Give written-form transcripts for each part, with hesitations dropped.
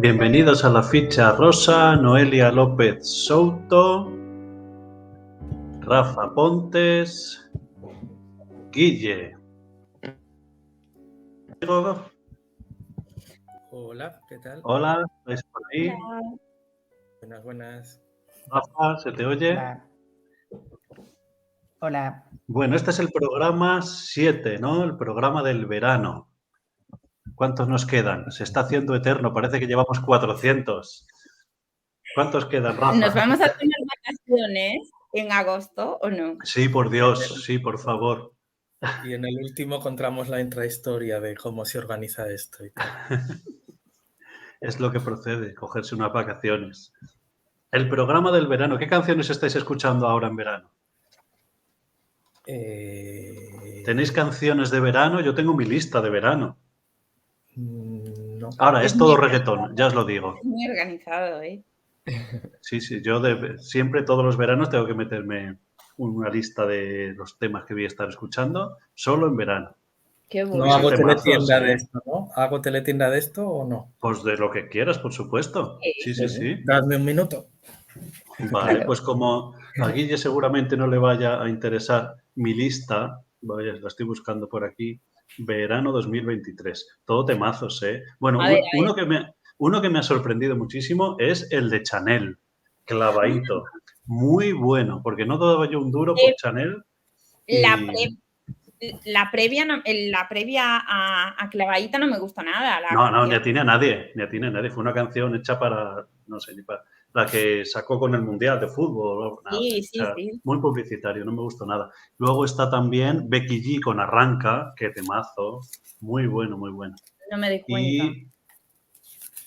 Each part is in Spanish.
Bienvenidos a la ficha rosa, Noelia López Souto, Rafa Pontes, Guille. Hola, ¿qué tal? Hola, ¿estáis por ahí? Hola. Buenas, buenas. Rafa, ¿se te oye? Hola. Hola. Bueno, este es el programa 7, ¿no? El programa del verano. ¿Cuántos nos quedan? Se está haciendo eterno, parece que llevamos 400. ¿Cuántos quedan, Rafa? ¿Nos vamos a tener vacaciones en agosto o no? Sí, por Dios, sí, por favor. Y en el último contamos la intrahistoria de cómo se organiza esto y tal. Es lo que procede, cogerse unas vacaciones. El programa del verano. ¿Qué canciones estáis escuchando ahora en verano? ¿Tenéis canciones de verano? Yo tengo mi lista de verano. No. Ahora, es todo reggaetón, ya os lo digo. Es muy organizado, ¿eh? Sí, yo siempre todos los veranos tengo que meterme una lista de los temas que voy a estar escuchando solo en verano. Qué No bueno. hago temazos, teletienda de ¿eh? esto, ¿no? ¿Hago teletienda de esto o no? Pues de lo que quieras, por supuesto. Sí. Dadme un minuto. Vale, Claro. pues como a Guille seguramente no le vaya a interesar mi lista, vaya, la estoy buscando por aquí, verano 2023. Todo temazos, ¿eh? Bueno, A ver. uno que me ha sorprendido muchísimo es el de Chanel, Clavadito. Muy bueno, porque no daba yo un duro por Chanel. La previa a Clavadita no me gustó nada. No, ni atiene a nadie. Fue una canción hecha para, no sé, ni para la que sacó con el Mundial de Fútbol. Sí. Muy publicitario, no me gustó nada. Luego está también Becky G con Arranca, que temazo. Muy bueno, muy bueno. No me di cuenta. Y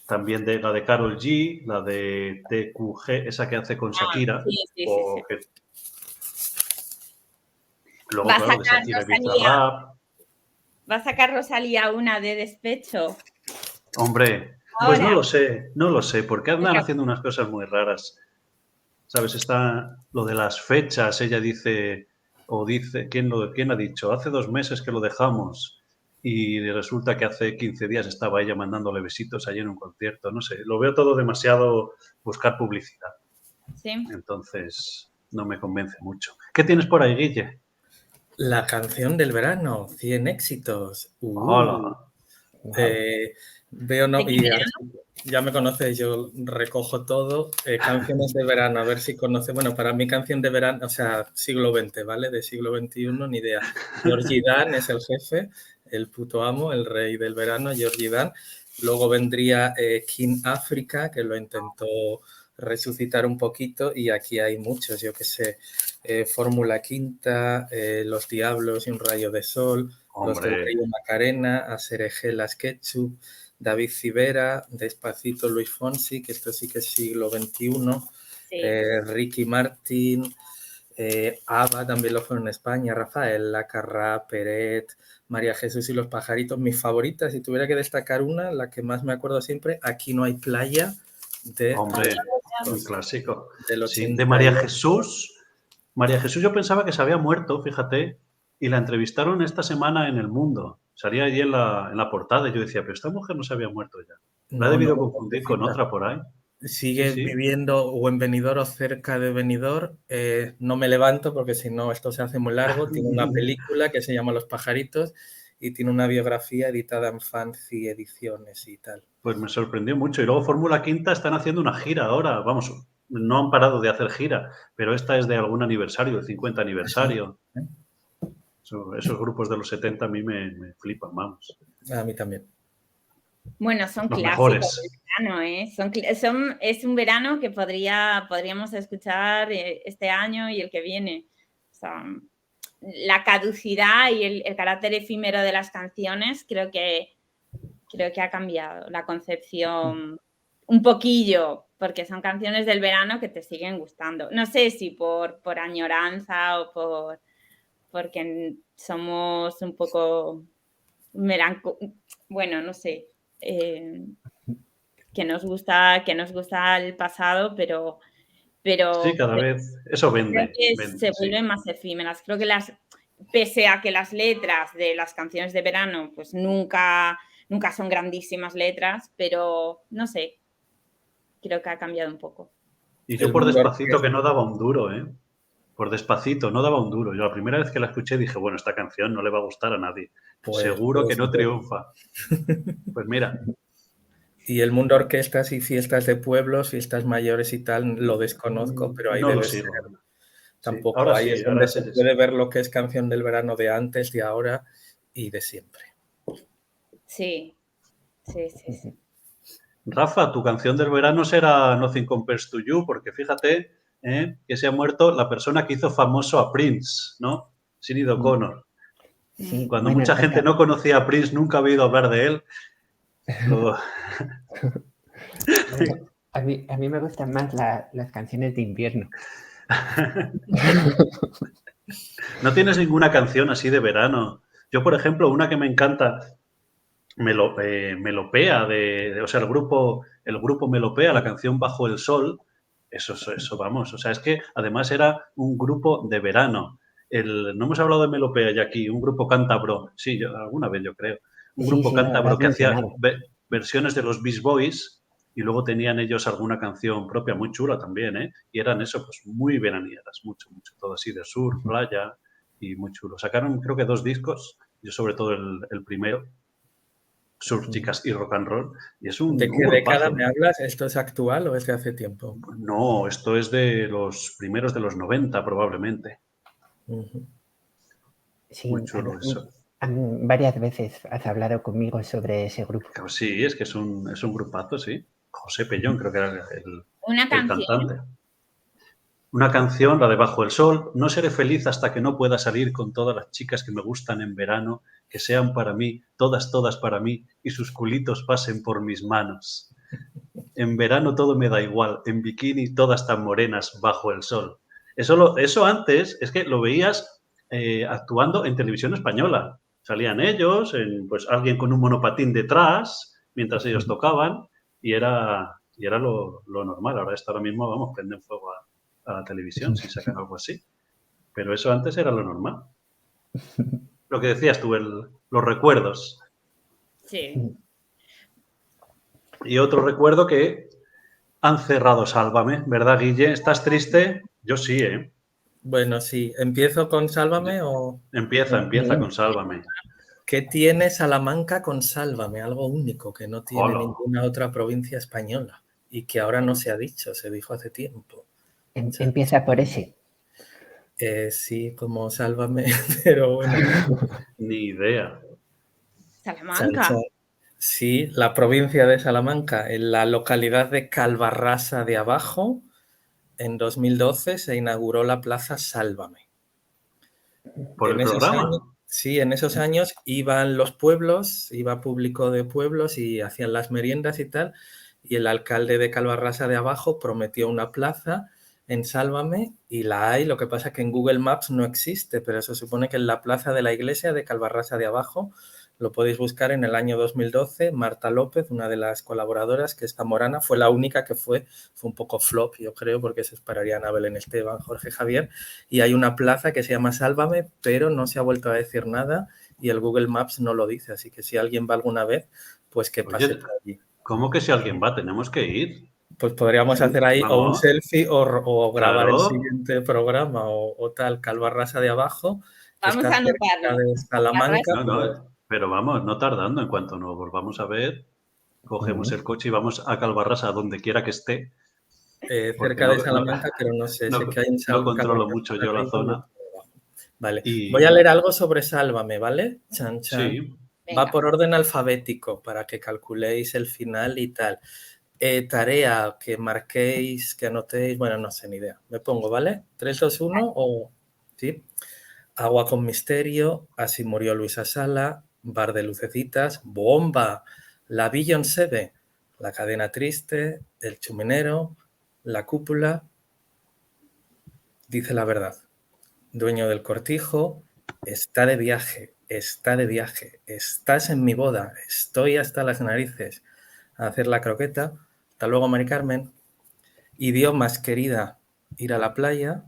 también la de Karol G, la de TQG, esa que hace con Shakira. Sí. Luego, Va a claro, de sacar Shakira Rosalía. Bizarrap. ¿Va a sacar Rosalía una de despecho? Hombre, pues no lo sé, porque andan haciendo unas cosas muy raras. ¿Sabes? Está lo de las fechas, ella dice, ¿quién ha dicho? Hace 2 meses que lo dejamos y resulta que hace 15 días estaba ella mandándole besitos allí en un concierto, no sé, lo veo todo demasiado buscar publicidad. Sí. Entonces, no me convence mucho. ¿Qué tienes por ahí, Guille? La canción del verano, 100 éxitos. Hola. Veo, no, y ya me conocéis, yo recojo todo. Canciones de verano, a ver si conoce. Bueno, para mí canción de verano, o sea, siglo XX, ¿vale? De siglo XXI, ni idea. Georgie Dan es el jefe, el puto amo, el rey del verano, Georgie Dan. Luego vendría King Africa, que lo intentó resucitar un poquito, y aquí hay muchos, yo que sé, Fórmula Quinta, Los Diablos y un rayo de sol, Hombre. Los del Río Macarena, Aserejé las Ketchup, David Civera, Despacito Luis Fonsi, que esto sí que es siglo XXI, Ricky Martin, ABBA también lo fue en España, Rafael Lacarra, Peret, María Jesús y los Pajaritos. Mis favoritas, si tuviera que destacar una, la que más me acuerdo siempre, Aquí no hay playa, de... Hombre, un clásico. Sí, de María Jesús. María Jesús yo pensaba que se había muerto, fíjate, y la entrevistaron esta semana en El Mundo. Salía allí en la portada y yo decía, pero esta mujer no se había muerto ya. La he debido confundir con otra por ahí. Sigue viviendo o en Benidorm o cerca de Benidorm. No me levanto porque si no esto se hace muy largo. Tiene una película que se llama Los Pajaritos y tiene una biografía editada en Fancy Ediciones y tal. Pues me sorprendió mucho. Y luego Fórmula Quinta están haciendo una gira ahora. Vamos, no han parado de hacer gira, pero esta es de algún aniversario, el 50 aniversario. Esos grupos de los 70 a mí me flipan, vamos. A mí también. Bueno, son los clásicos mejores. del verano, ¿eh? Es un verano que podríamos escuchar este año y el que viene. O sea, la caducidad y el carácter efímero de las canciones creo que ha cambiado la concepción un poquillo, porque son canciones del verano que te siguen gustando. No sé si por añoranza o porque somos un poco bueno, no sé, que nos gusta el pasado, pero sí, cada vez eso vende. Se vuelven más efímeras. Creo que pese a que las letras de las canciones de verano pues nunca son grandísimas letras, pero no sé, creo que ha cambiado un poco. Y yo por Despacito que no daba un duro, ¿eh? Por Despacito no daba un duro. Yo la primera vez que la escuché dije, bueno, esta canción no le va a gustar a nadie. Seguro que no triunfa. Pues mira. Y el mundo orquestas y fiestas de pueblos, fiestas mayores y tal, lo desconozco, pero ahí no debe lo sigo. ser. Tampoco. Ahora Ahí sí, es donde se puede ver lo que es canción del verano de antes, de ahora y de siempre. Sí. Rafa, tu canción del verano será Nothing Compares to You, porque fíjate que se ha muerto la persona que hizo famoso a Prince, ¿no? Sinead O'Connor. Sí, cuando mucha gente no conocía a Prince, nunca había oído hablar de él. A mí me gustan más las canciones de invierno. ¿No tienes ninguna canción así de verano? Yo, por ejemplo, una que me encanta, Melopea, o sea, el grupo Melopea, la canción Bajo el Sol, eso, vamos, o sea, es que además era un grupo de verano. No hemos hablado de Melopea ya aquí, un grupo cántabro, sí, alguna vez yo creo, un grupo cántabro que hacía versiones de los Beach Boys y luego tenían ellos alguna canción propia muy chula también, ¿eh? Y eran eso, pues muy veranieras, mucho, todo así de sur, playa y muy chulo. Sacaron creo que 2 discos, yo sobre todo el primero, Surf, Chicas y Rock and Roll, y es un ¿De qué década grupazo. me hablas? ¿Esto es actual o es de hace tiempo? No, esto es de los primeros de los 90 probablemente. Sí, muy chulo eso. Varias veces has hablado conmigo sobre ese grupo. Sí, es que es un grupazo, sí. José Pellón creo que era el cantante. Una canción, la de Bajo el Sol. No seré feliz hasta que no pueda salir con todas las chicas que me gustan en verano, que sean para mí, todas para mí, y sus culitos pasen por mis manos. En verano todo me da igual, en bikini todas tan morenas bajo el sol. Eso antes es que lo veías actuando en televisión española. Salían ellos, pues alguien con un monopatín detrás, mientras ellos tocaban, y era lo normal. Ahora mismo, vamos, prenden fuego a la televisión si sacan algo así. Pero eso antes era lo normal. Lo que decías tú, los recuerdos. Sí. Y otro recuerdo que han cerrado Sálvame, ¿verdad, Guille? ¿Estás triste? Yo sí, ¿eh? Bueno, sí. ¿Empiezo con Sálvame o...? Empieza con Sálvame. ¿Qué tiene Salamanca con Sálvame? Algo único que no tiene ninguna otra provincia española y que ahora no se ha dicho, se dijo hace tiempo. Empieza por ese. Sí, como Sálvame, pero bueno. Ni idea. Salamanca. Sí, la provincia de Salamanca, en la localidad de Calvarrasa de Abajo, en 2012 se inauguró la Plaza Sálvame. ¿Por el programa? Sí, en esos años iban los pueblos, iba público de pueblos y hacían las meriendas y tal, y el alcalde de Calvarrasa de Abajo prometió una plaza en Sálvame y la hay, lo que pasa es que en Google Maps no existe, pero se supone que en la plaza de la iglesia de Calvarrasa de Abajo lo podéis buscar en el año 2012. Marta López, una de las colaboradoras, que es zamorana, fue la única que fue un poco flop, yo creo, porque se esperarían a Belén Esteban, Jorge Javier, y hay una plaza que se llama Sálvame, pero no se ha vuelto a decir nada y el Google Maps no lo dice, así que si alguien va alguna vez, pues que pase por allí. ¿Cómo que si alguien va? Tenemos que ir. Pues podríamos hacer ahí o un selfie o grabar el siguiente programa o tal, Calvarrasa de Abajo. Vamos a anotarlo. De Salamanca. Pero vamos, no tardando, en cuanto nos volvamos a ver, cogemos el coche y vamos a Calvarrasa, a donde quiera que esté. Cerca de Salamanca, pero no sé, sé que hay en no controlo mucho yo la zona. Vale, voy a leer algo sobre Sálvame, ¿vale? Chan, chan. Sí. Va por orden alfabético para que calculéis el final y tal. Tarea, que marquéis, que anotéis, bueno, no sé, ni idea. Me pongo, ¿vale? 3, 2, 1 o... ¿Sí? Agua con misterio, Así murió Luisa Sala, Bar de lucecitas, Bomba, La Beyoncé, La cadena triste, El chuminero, La cúpula, Dice la verdad, Dueño del cortijo, Está de viaje, estás en mi boda, estoy hasta las narices, a hacer la croqueta, hasta luego Mari Carmen, Idiomas querida, ir a la playa,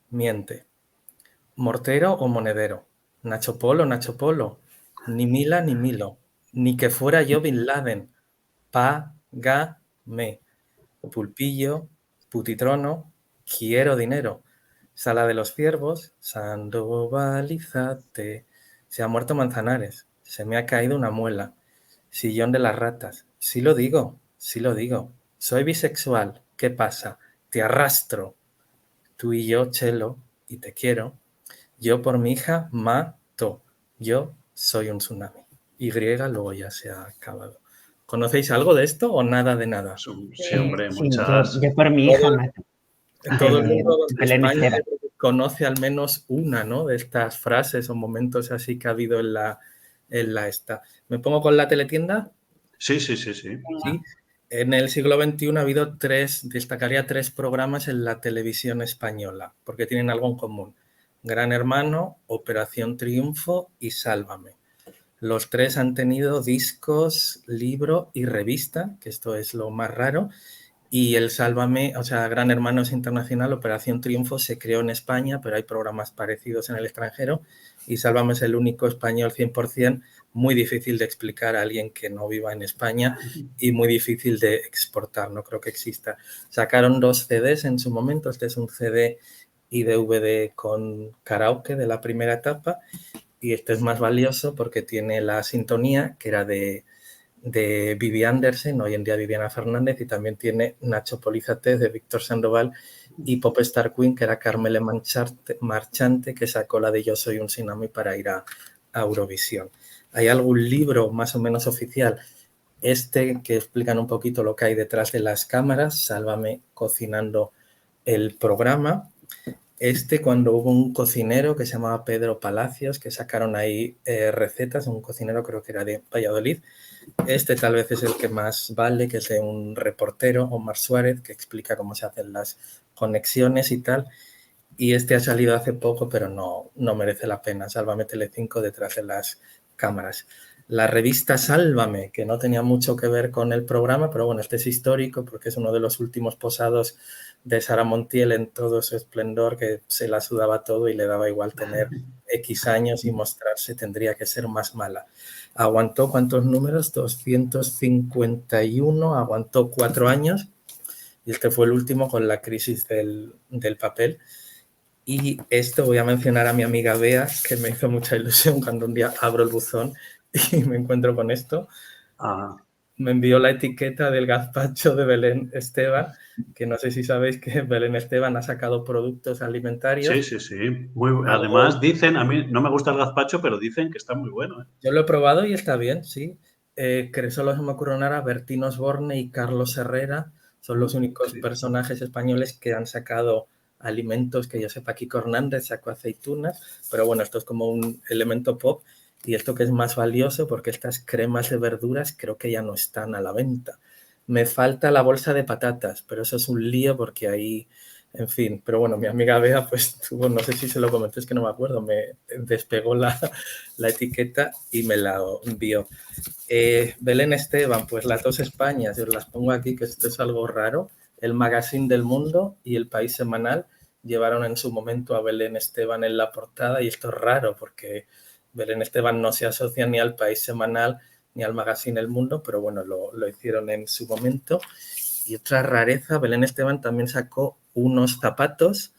Miente. ¿Mortero o monedero? Nacho Polo, ni Mila ni Milo, ni que fuera yo Bin Laden, Sálvame, Pulpillo, Putitrono, Quiero dinero, Sala de los ciervos, Sandovalízate, se ha muerto Manzanares, se me ha caído una muela, Sillón de las ratas, sí lo digo, soy bisexual, ¿qué pasa? Te arrastro, tú y yo, Chelo, y te quiero, yo por mi hija mato, yo soy un tsunami. Y luego ya se ha acabado. ¿Conocéis algo de esto o nada de nada? Sí, hombre, Sí, muchas. yo por mi hija mato. Todo el mundo de Belén España Esteban. conoce al menos una, ¿no?, de estas frases o momentos así que ha habido en la esta. ¿Me pongo con la teletienda? Sí. Sí. En el siglo XXI ha habido destacaría 3 programas en la televisión española, porque tienen algo en común. Gran Hermano, Operación Triunfo y Sálvame. Los 3 han tenido discos, libro y revista, que esto es lo más raro. Y el Sálvame, o sea, Gran Hermano es internacional, Operación Triunfo se creó en España, pero hay programas parecidos en el extranjero. Y Sálvame es el único español 100%, muy difícil de explicar a alguien que no viva en España y muy difícil de exportar, no creo que exista. Sacaron 2 CDs en su momento, este es un CD y DVD con karaoke de la primera etapa, y este es más valioso porque tiene la sintonía que era de Vivi Andersen, hoy en día Viviana Fernández, y también tiene Nacho Polízate de Víctor Sandoval y Pop Star Queen, que era Carmele Marchante, que sacó la de Yo soy un tsunami para ir a Eurovisión. ¿Hay algún libro más o menos oficial? Este que explican un poquito lo que hay detrás de las cámaras, Sálvame cocinando el programa. Cuando hubo un cocinero que se llamaba Pedro Palacios, que sacaron ahí recetas, un cocinero creo que era de Valladolid. Tal vez es el que más vale, que es de un reportero, Omar Suárez, que explica cómo se hacen las conexiones y tal. Y ha salido hace poco, pero no merece la pena. Sálvame Telecinco detrás de las cámaras. La revista Sálvame, que no tenía mucho que ver con el programa, pero bueno, este es histórico porque es uno de los últimos posados de Sara Montiel en todo su esplendor, que se la sudaba todo y le daba igual tener X años y mostrarse, tendría que ser más mala. Aguantó, ¿cuántos números? 251, aguantó 4 años y este fue el último con la crisis del papel. Y esto voy a mencionar a mi amiga Bea, que me hizo mucha ilusión cuando un día abro el buzón y me encuentro con esto. Me envió la etiqueta del gazpacho de Belén Esteban, que no sé si sabéis que Belén Esteban ha sacado productos alimentarios. Sí. Además dicen, a mí no me gusta el gazpacho, pero dicen que está muy bueno. Yo lo he probado y está bien, sí. Que solo se me ocurre ahora, Bertín Osborne y Carlos Herrera son los únicos personajes españoles que han sacado alimentos, que yo sepa. Kiko Hernández sacó aceitunas, pero bueno, esto es como un elemento pop. Y esto que es más valioso, porque estas cremas de verduras creo que ya no están a la venta. Me falta la bolsa de patatas, pero eso es un lío porque ahí, en fin. Pero bueno, mi amiga Bea, pues tuvo, no sé si se lo comenté, es que no me acuerdo, me despegó la etiqueta y me la envió. Belén Esteban, pues las 2 Españas, yo las pongo aquí, que esto es algo raro. El Magazine del Mundo y El País Semanal llevaron en su momento a Belén Esteban en la portada, y esto es raro porque Belén Esteban no se asocia ni al País Semanal ni al Magazine El Mundo, pero bueno, lo hicieron en su momento. Y otra rareza, Belén Esteban también sacó unos zapatos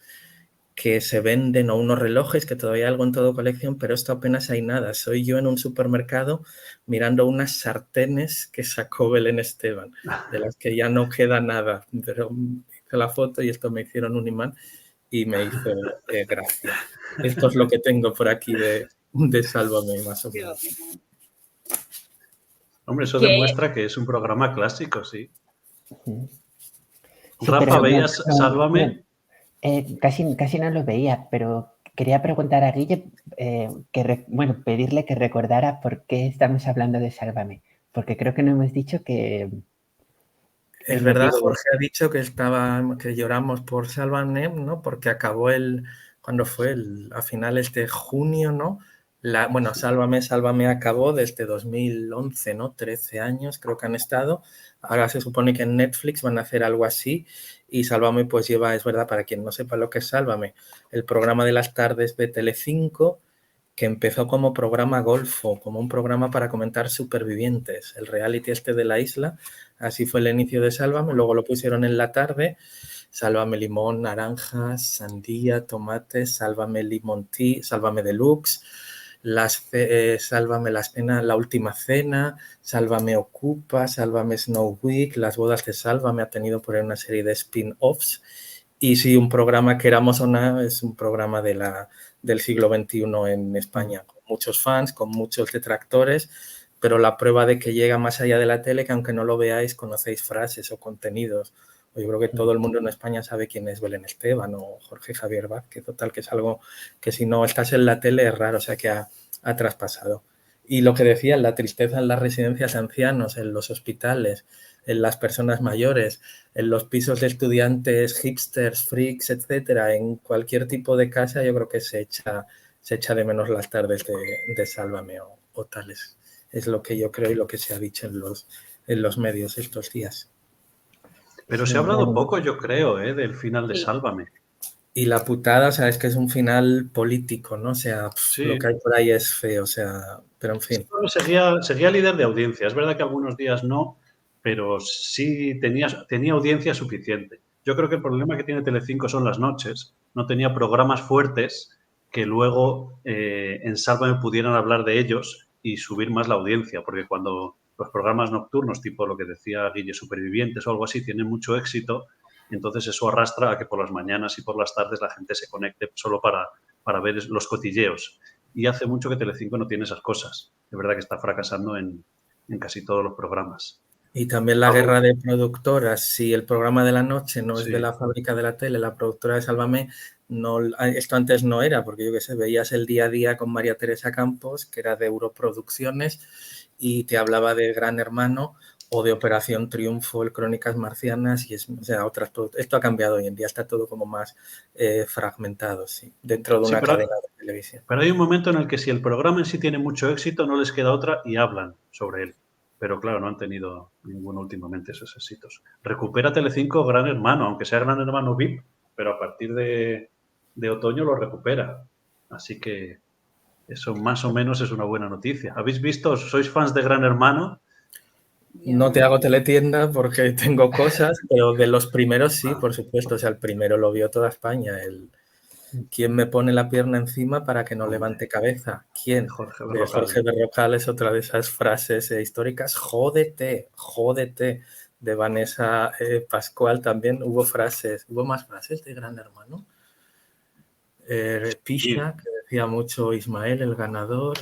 que se venden, o unos relojes, que todavía hay algo en todo colección, pero esto apenas hay nada. Soy yo en un supermercado mirando unas sartenes que sacó Belén Esteban, de las que ya no queda nada, pero hice la foto y esto me hicieron un imán y me hizo gracia. Esto es lo que tengo por aquí de Sálvame, más o menos. Hombre, eso demuestra que es un programa clásico, sí. Sí, Rafa, ¿veías Sálvame? Casi no lo veía, pero quería preguntar a Guille, pedirle que recordara por qué estamos hablando de Sálvame, porque creo que no hemos dicho que... Es verdad, Jorge ha dicho que lloramos por Sálvame, ¿no? Porque acabó cuando fue a finales de junio, ¿no? Sálvame acabó desde 2011, ¿no? 13 años creo que han estado. Ahora se supone que en Netflix van a hacer algo así, y Sálvame pues lleva, es verdad, para quien no sepa lo que es Sálvame, el programa de las tardes de Telecinco, que empezó como programa Golfo, como un programa para comentar supervivientes, el reality este de la isla. Así fue el inicio de Sálvame, luego lo pusieron en la tarde, Sálvame limón, naranjas, sandía, tomates, Sálvame limón tea, Sálvame deluxe, Sálvame la cena, la última cena, Sálvame ocupa, Sálvame Snow Week, las bodas de Sálvame, ha tenido por ahí una serie de spin-offs. Y sí, un programa, queramos o no, es un programa del siglo XXI en España, con muchos fans, con muchos detractores, pero la prueba de que llega más allá de la tele, que aunque no lo veáis, conocéis frases o contenidos. Yo creo que todo el mundo en España sabe quién es Belén Esteban o Jorge Javier Vázquez, total, que es algo que si no estás en la tele es raro, o sea que ha traspasado. Y lo que decía, la tristeza en las residencias de ancianos, en los hospitales, en las personas mayores, en los pisos de estudiantes, hipsters, freaks, etcétera, en cualquier tipo de casa, yo creo que se echa de menos las tardes de Sálvame o tales. Es lo que yo creo y lo que se ha dicho en los medios estos días. Pero se ha hablado poco, yo creo, del final de Sálvame. Y la putada, o sea, es que es un final político, ¿no? O sea, sí. Lo que hay por ahí es feo, o sea, pero en fin. Seguía líder de audiencia. Es verdad que algunos días no, pero sí tenía audiencia suficiente. Yo creo que el problema que tiene Telecinco son las noches. No tenía programas fuertes que luego en Sálvame pudieran hablar de ellos y subir más la audiencia, porque cuando los programas nocturnos, tipo lo que decía Guille, Supervivientes o algo así, tienen mucho éxito, entonces eso arrastra a que por las mañanas y por las tardes la gente se conecte solo para ver los cotilleos. Y hace mucho que Telecinco no tiene esas cosas. Es verdad que está fracasando en casi todos los programas. Y también la guerra de productoras. Si el programa de la noche no es de la fábrica de la tele, la productora de Sálvame, no, esto antes no era, porque yo qué sé, veías el día a día con María Teresa Campos, que era de Europroducciones, y te hablaba de Gran Hermano o de Operación Triunfo, el Crónicas Marcianas, y esto ha cambiado hoy en día, está todo como más fragmentado, sí, dentro de una cadena de televisión. Pero hay un momento en el que si el programa en sí tiene mucho éxito, no les queda otra y hablan sobre él. Pero claro, no han tenido ninguno últimamente esos éxitos. Recupera Telecinco Gran Hermano, aunque sea Gran Hermano VIP, pero a partir de otoño lo recupera. Así que eso más o menos es una buena noticia. ¿Habéis visto? ¿Sois fans de Gran Hermano? No te hago teletienda porque tengo cosas, pero de los primeros sí, por supuesto. O sea, el primero lo vio toda España. ¿Quién me pone la pierna encima para que no levante cabeza? ¿Quién? Jorge Berrocal es otra de esas frases históricas. Jódete, jódete. De Vanessa Pascual también hubo más frases de Gran Hermano. Pisha, que decía mucho Ismael, el ganador.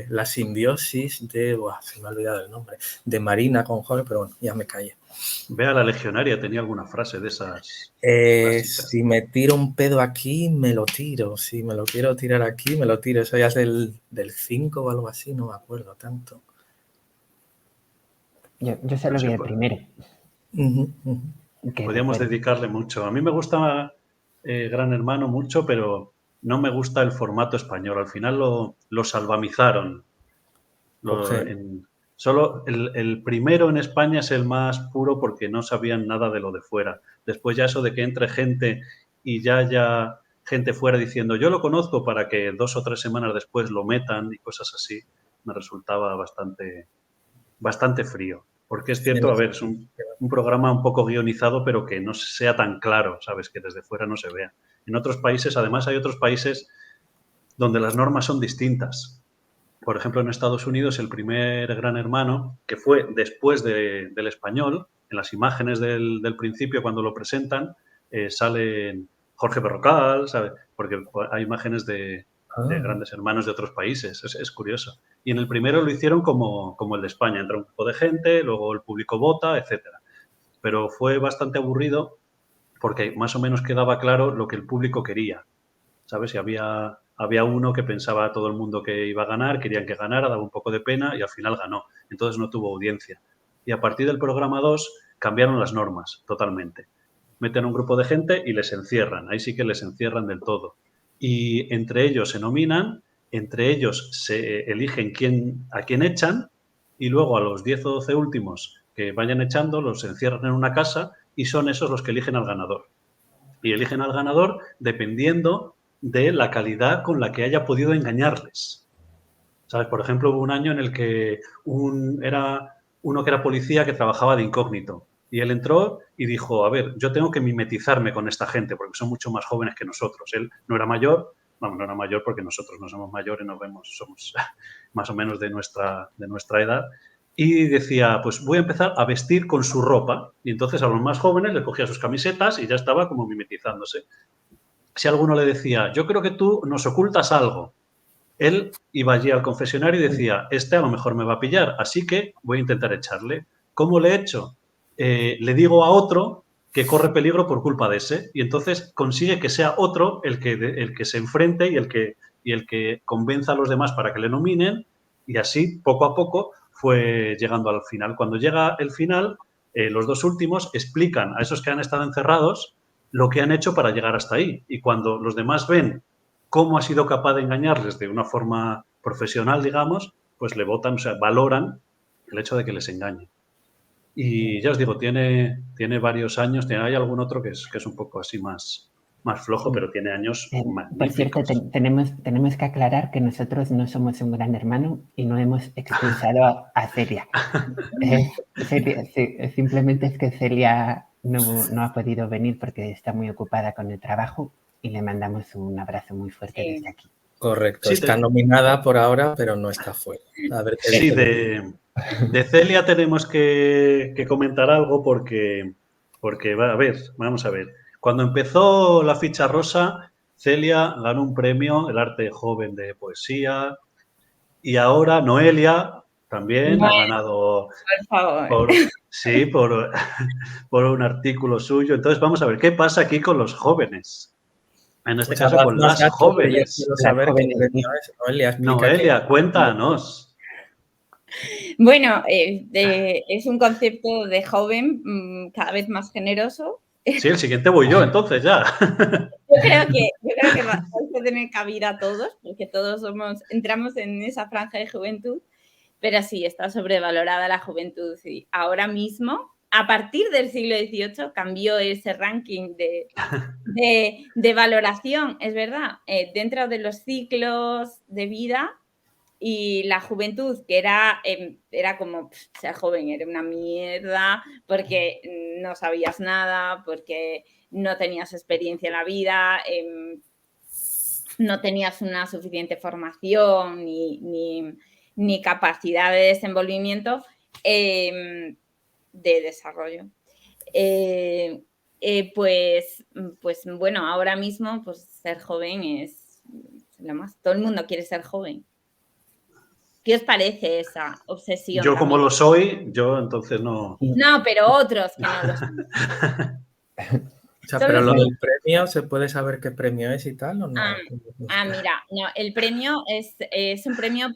La simbiosis de... se me ha olvidado el nombre. De Marina con Jorge, pero bueno, ya me callé. Vea la Legionaria, tenía alguna frase de esas. Si me tiro un pedo aquí, me lo tiro. Si me lo quiero tirar aquí, me lo tiro. Eso ya es del 5 o algo así, no me acuerdo tanto. Yo solo vi el primero. Podríamos dedicarle mucho. A mí me gusta Gran Hermano mucho, pero no me gusta el formato español. Al final lo salvamizaron. Solo el primero en España es el más puro porque no sabían nada de lo de fuera. Después ya eso de que entre gente y ya haya gente fuera diciendo yo lo conozco para que 2 o 3 semanas después lo metan y cosas así, me resultaba bastante frío. Porque es cierto, a ver, es un programa un poco guionizado, pero que no sea tan claro, ¿sabes? Que desde fuera no se vea. En otros países, además hay otros países donde las normas son distintas. Por ejemplo, en Estados Unidos, el primer Gran Hermano, que fue después del español, en las imágenes del principio, cuando lo presentan, salen Jorge Berrocal, ¿sabes? Porque hay imágenes de grandes hermanos de otros países. Es curioso. Y en el primero lo hicieron como el de España. Entra un grupo de gente, luego el público vota, etcétera. Pero fue bastante aburrido porque más o menos quedaba claro lo que el público quería, ¿sabes? Y había uno que pensaba todo el mundo que iba a ganar, querían que ganara, daba un poco de pena y al final ganó. Entonces no tuvo audiencia. Y a partir del programa 2 cambiaron las normas totalmente. Meten un grupo de gente y les encierran. Ahí sí que les encierran del todo. Y entre ellos se nominan, entre ellos se eligen a quién echan y luego a los 10 o 12 últimos que vayan echando los encierran en una casa y son esos los que eligen al ganador. Y eligen al ganador dependiendo de la calidad con la que haya podido engañarles. ¿Sabes? Por ejemplo, hubo un año en el que era uno que era policía que trabajaba de incógnito. Y él entró y dijo, a ver, yo tengo que mimetizarme con esta gente porque son mucho más jóvenes que nosotros. Él no era mayor, vamos, no era mayor porque nosotros no somos mayores, nos vemos, somos más o menos de nuestra edad. Y decía, pues voy a empezar a vestir con su ropa. Y entonces a los más jóvenes les cogía sus camisetas y ya estaba como mimetizándose. Si alguno le decía, yo creo que tú nos ocultas algo, él iba allí al confesionario y decía, este a lo mejor me va a pillar, así que voy a intentar echarle. ¿Cómo le echo? Le digo a otro que corre peligro por culpa de ese y entonces consigue que sea otro el que se enfrente y el que convenza a los demás para que le nominen y así, poco a poco, fue llegando al final. Cuando llega el final, los dos últimos explican a esos que han estado encerrados lo que han hecho para llegar hasta ahí. Y cuando los demás ven cómo ha sido capaz de engañarles de una forma profesional, digamos, pues le votan, o sea, valoran el hecho de que les engañe. Y ya os digo, tiene varios años, hay algún otro que es un poco así más flojo, pero tiene años magníficos. Por cierto, tenemos que aclarar que nosotros no somos un gran hermano y no hemos expulsado a Celia. Simplemente es que Celia no ha podido venir porque está muy ocupada con el trabajo y le mandamos un abrazo muy fuerte desde aquí. Correcto, sí, está nominada por ahora, pero no está fuera. A ver qué sí, de Celia tenemos que comentar algo porque a ver, vamos a ver. Cuando empezó La Ficha Rosa, Celia ganó un premio, el arte joven de poesía, y ahora Noelia también ha ganado por favor. por un artículo suyo. Entonces vamos a ver, ¿qué pasa aquí con los jóvenes? En este caso con las jóvenes. Yo quiero saber qué premio es. Noelia, cuéntanos. Bueno, es un concepto de joven cada vez más generoso. Sí, el siguiente voy yo, entonces ya. Yo creo que vais a tener cabida todos, porque todos entramos en esa franja de juventud, pero sí, está sobrevalorada la juventud. Y ahora mismo, a partir del siglo XVIII, cambió ese ranking de valoración, es verdad, dentro de los ciclos de vida. Y la juventud, que era como ser joven, era una mierda, porque no sabías nada, porque no tenías experiencia en la vida, no tenías una suficiente formación ni capacidad de desenvolvimiento, de desarrollo. Pues bueno, ahora mismo pues ser joven es lo más. Todo el mundo quiere ser joven. ¿Qué os parece esa obsesión? Yo como lo soy, yo entonces no... No, pero otros que no lo son. O sea, pero lo del premio, ¿se puede saber qué premio es y tal o no? Mira, no, el premio es un premio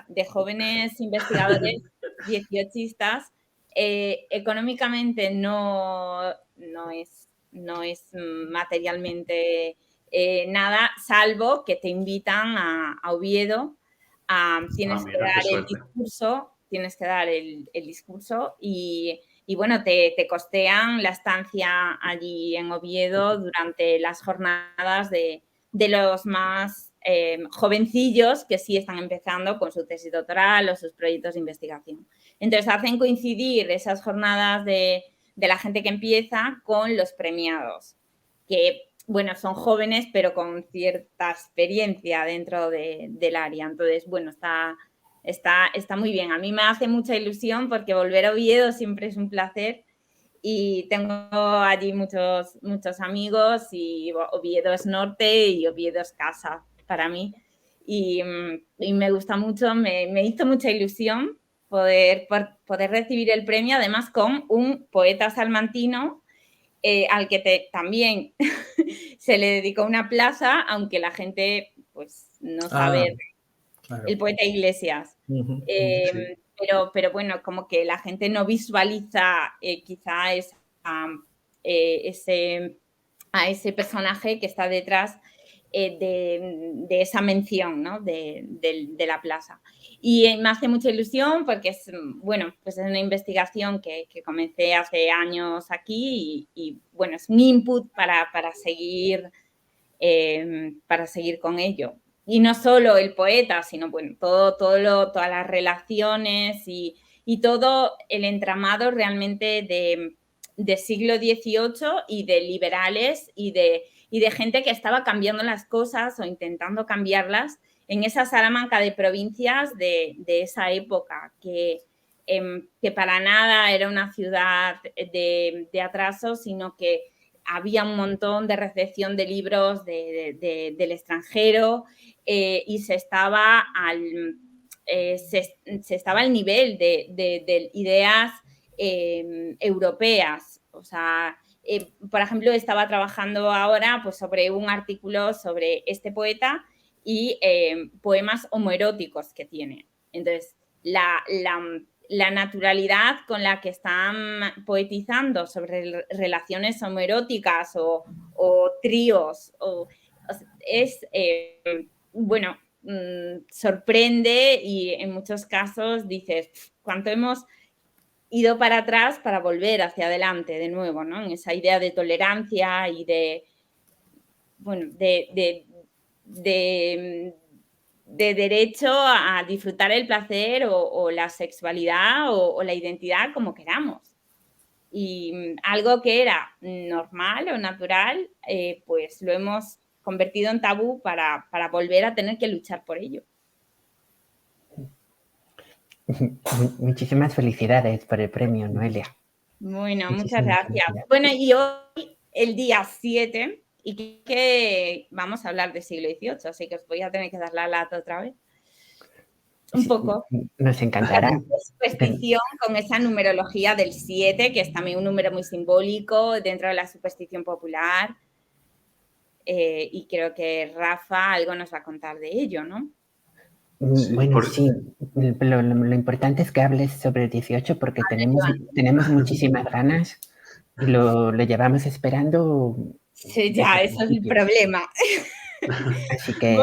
de jóvenes investigadores 18istas. Económicamente no es materialmente nada, salvo que te invitan a Oviedo. Tienes que dar el discurso y bueno, te costean la estancia allí en Oviedo durante las jornadas de los más jovencillos que sí están empezando con su tesis doctoral o sus proyectos de investigación. Entonces hacen coincidir esas jornadas de la gente que empieza con los premiados, que bueno, son jóvenes pero con cierta experiencia dentro del área. Entonces, bueno, está muy bien. A mí me hace mucha ilusión porque volver a Oviedo siempre es un placer y tengo allí muchos amigos y Oviedo es norte y Oviedo es casa para mí. Y me gusta mucho, me hizo mucha ilusión poder recibir el premio, además con un poeta salmantino al que también se le dedicó una plaza, aunque la gente pues no sabe. Claro. El poeta Iglesias. Sí. Pero bueno, como que la gente no visualiza quizá a ese personaje que está detrás de esa mención, ¿no? de la plaza. Y me hace mucha ilusión porque es, bueno, pues es una investigación que comencé hace años aquí y bueno, es un input para seguir con ello. Y no solo el poeta, sino bueno, todas las relaciones y todo el entramado realmente de siglo XVIII y de liberales y de gente que estaba cambiando las cosas o intentando cambiarlas en esa Salamanca de provincias de esa época, que para nada era una ciudad de atraso, sino que había un montón de recepción de libros del extranjero y se estaba al nivel de ideas europeas. O sea, por ejemplo, estaba trabajando ahora pues, sobre un artículo sobre este poeta y poemas homoeróticos que tiene. Entonces, la naturalidad con la que están poetizando sobre relaciones homoeróticas o tríos es, bueno, sorprende y en muchos casos dices, ¿cuánto hemos ido para atrás para volver hacia adelante de nuevo, ¿no? En esa idea de tolerancia y bueno, de derecho a disfrutar el placer o la sexualidad o la identidad como queramos. Y algo que era normal o natural, pues lo hemos convertido en tabú para volver a tener que luchar por ello. Muchísimas felicidades por el premio, Noelia. Bueno, muchas gracias. Bueno, y hoy, el día 7, y que vamos a hablar del siglo XVIII, así que os voy a tener que dar la lata otra vez. Un poco. Nos encantará. Superstición con esa numerología del 7, que es también un número muy simbólico dentro de la superstición popular. Y creo que Rafa algo nos va a contar de ello, ¿no? Bueno, sí. Lo importante es que hables sobre el 18 porque tenemos muchísimas ganas y lo llevamos esperando. Sí, ya, eso es el problema. Así que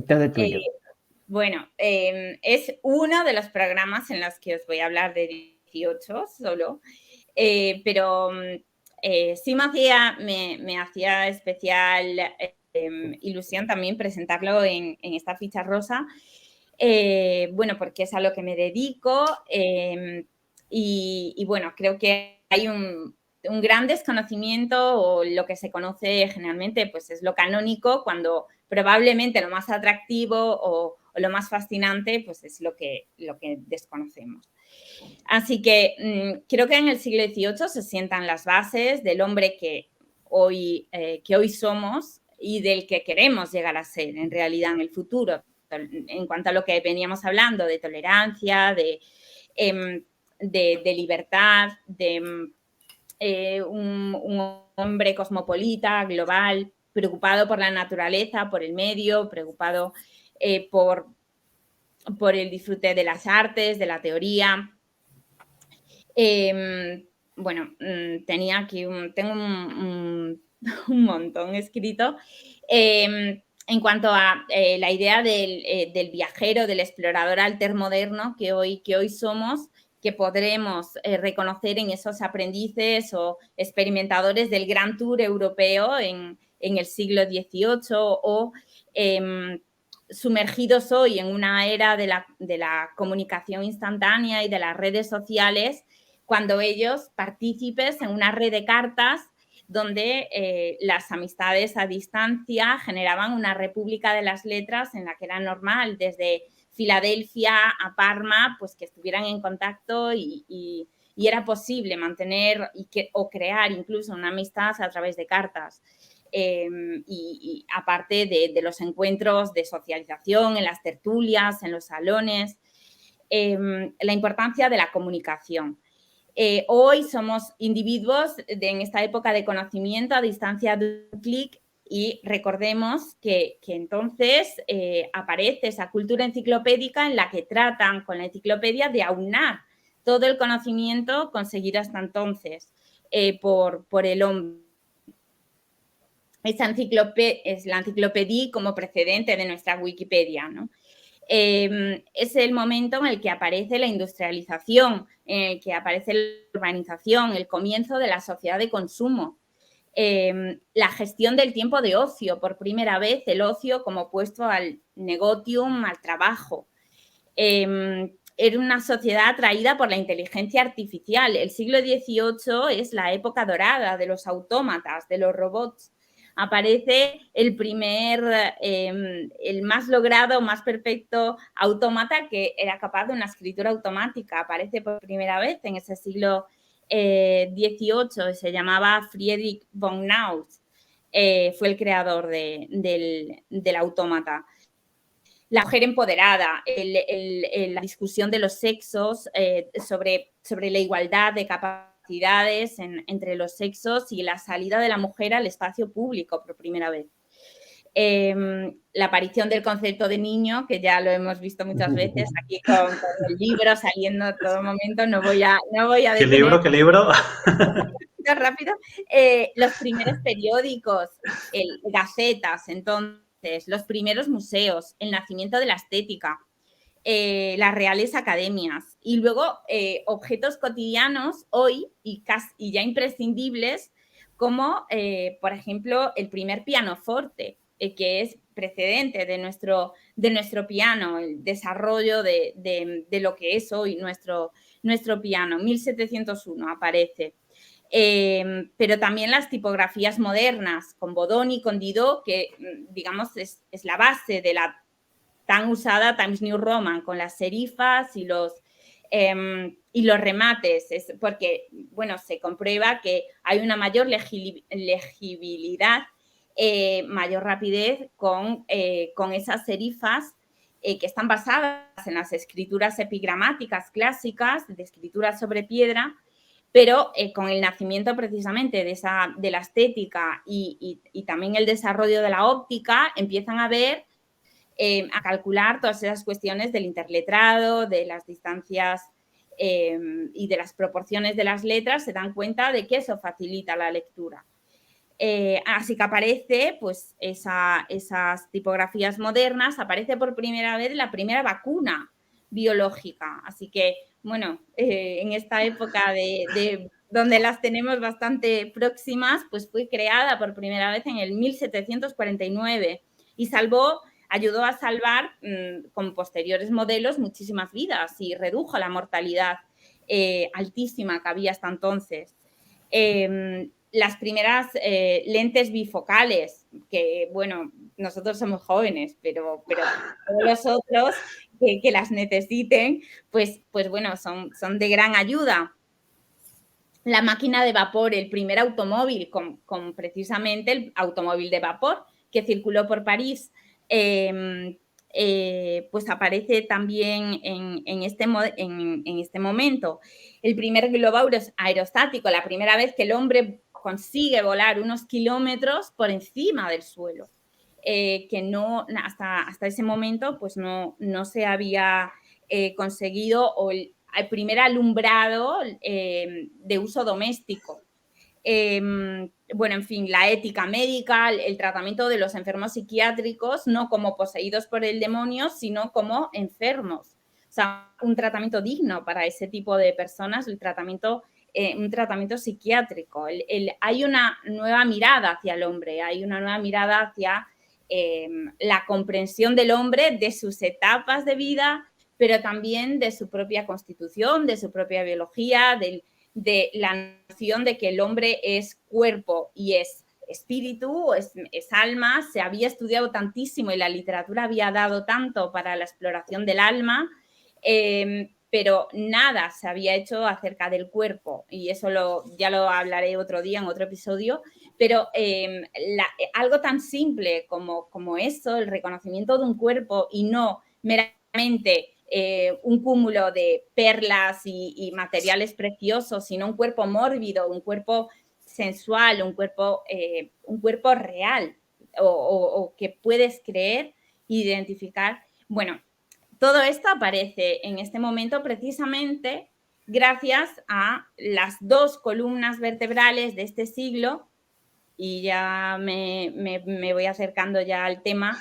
todo tuyo. Bueno, es uno de los programas en los que os voy a hablar de 18 solo, pero sí me hacía especial ilusión también presentarlo en esta ficha rosa, bueno, porque es a lo que me dedico y bueno, creo que hay un gran desconocimiento o lo que se conoce generalmente pues es lo canónico, cuando probablemente lo más atractivo o lo más fascinante pues es lo que desconocemos. Así que creo que en el siglo XVIII se sientan las bases del hombre que hoy somos y del que queremos llegar a ser en realidad en el futuro, en cuanto a lo que veníamos hablando de tolerancia, de libertad, de un hombre cosmopolita, global, preocupado por la naturaleza, por el medio, preocupado por el disfrute de las artes, de la teoría. Bueno, tenía aquí tengo un montón escrito. En cuanto a la idea del viajero, del explorador altermoderno que hoy somos, que podremos reconocer en esos aprendices o experimentadores del Gran Tour europeo en el siglo XVIII o sumergidos hoy en una era de la comunicación instantánea y de las redes sociales, cuando ellos partícipes en una red de cartas donde las amistades a distancia generaban una república de las letras en la que era normal desde Filadelfia a Parma, pues que estuvieran en contacto y era posible mantener o crear incluso una amistad a través de cartas. Y aparte de los encuentros de socialización, en las tertulias, en los salones, la importancia de la comunicación. Hoy somos individuos en esta época de conocimiento a distancia de un clic y recordemos que entonces aparece esa cultura enciclopédica en la que tratan con la enciclopedia de aunar todo el conocimiento conseguido hasta entonces por el hombre. es la enciclopedia como precedente de nuestra Wikipedia, ¿no? Es el momento en el que aparece la industrialización, en el que aparece la urbanización, el comienzo de la sociedad de consumo, la gestión del tiempo de ocio, por primera vez el ocio como opuesto al negotium, al trabajo. Era una sociedad atraída por la inteligencia artificial. El siglo XVIII es la época dorada de los autómatas, de los robots. Aparece el más logrado, más perfecto autómata que era capaz de una escritura automática. Aparece por primera vez en ese siglo XVIII, se llamaba Friedrich von Naus. Fue el creador del autómata. La mujer empoderada, la discusión de los sexos, sobre la igualdad de capacidades entre los sexos y la salida de la mujer al espacio público por primera vez. La aparición del concepto de niño, que ya lo hemos visto muchas veces aquí con el libro saliendo en todo momento, no voy a detener. ¿Qué libro? Rápido. Los primeros periódicos, gacetas, entonces, los primeros museos, el nacimiento de la estética, las reales academias y luego objetos cotidianos hoy y ya imprescindibles como, por ejemplo, el primer pianoforte, que es precedente de nuestro piano, el desarrollo de lo que es hoy nuestro piano. 1701 aparece. Pero también las tipografías modernas, con Bodoni y con Didot, que digamos es la base de la tan usada Times New Roman, con las serifas y los remates, porque, bueno, se comprueba que hay una mayor legibilidad, mayor rapidez con esas serifas que están basadas en las escrituras epigramáticas clásicas, de escritura sobre piedra, pero con el nacimiento precisamente de la estética y también el desarrollo de la óptica, empiezan a calcular todas esas cuestiones del interletrado, de las distancias y de las proporciones de las letras, se dan cuenta de que eso facilita la lectura. Así que aparece pues esas tipografías modernas, aparece por primera vez la primera vacuna biológica. Así que, bueno, en esta época donde las tenemos bastante próximas, pues fue creada por primera vez en el 1749 y ayudó a salvar con posteriores modelos muchísimas vidas y redujo la mortalidad altísima que había hasta entonces. Las primeras lentes bifocales, que, bueno, nosotros somos jóvenes, pero todos los otros que las necesiten, pues bueno, son de gran ayuda. La máquina de vapor, el primer automóvil, con precisamente el automóvil de vapor que circuló por París, pues aparece también en este momento. El primer globo aerostático, la primera vez que el hombre consigue volar unos kilómetros por encima del suelo, que no, hasta ese momento pues no se había conseguido, o el primer alumbrado de uso doméstico. Bueno, en fin, la ética médica, el tratamiento de los enfermos psiquiátricos, no como poseídos por el demonio, sino como enfermos. O sea, un tratamiento digno para ese tipo de personas, un tratamiento psiquiátrico. Hay una nueva mirada hacia el hombre, hay una nueva mirada hacia la comprensión del hombre, de sus etapas de vida, pero también de su propia constitución, de su propia biología, de la noción de que el hombre es cuerpo y es espíritu, es alma. Se había estudiado tantísimo y la literatura había dado tanto para la exploración del alma, pero nada se había hecho acerca del cuerpo, y eso ya lo hablaré otro día en otro episodio, pero algo tan simple como eso, el reconocimiento de un cuerpo y no meramente un cúmulo de perlas y materiales preciosos, sino un cuerpo mórbido, un cuerpo sensual, un cuerpo real o que puedes creer, identificar. Bueno, todo esto aparece en este momento precisamente gracias a las dos columnas vertebrales de este siglo, y ya me voy acercando ya al tema,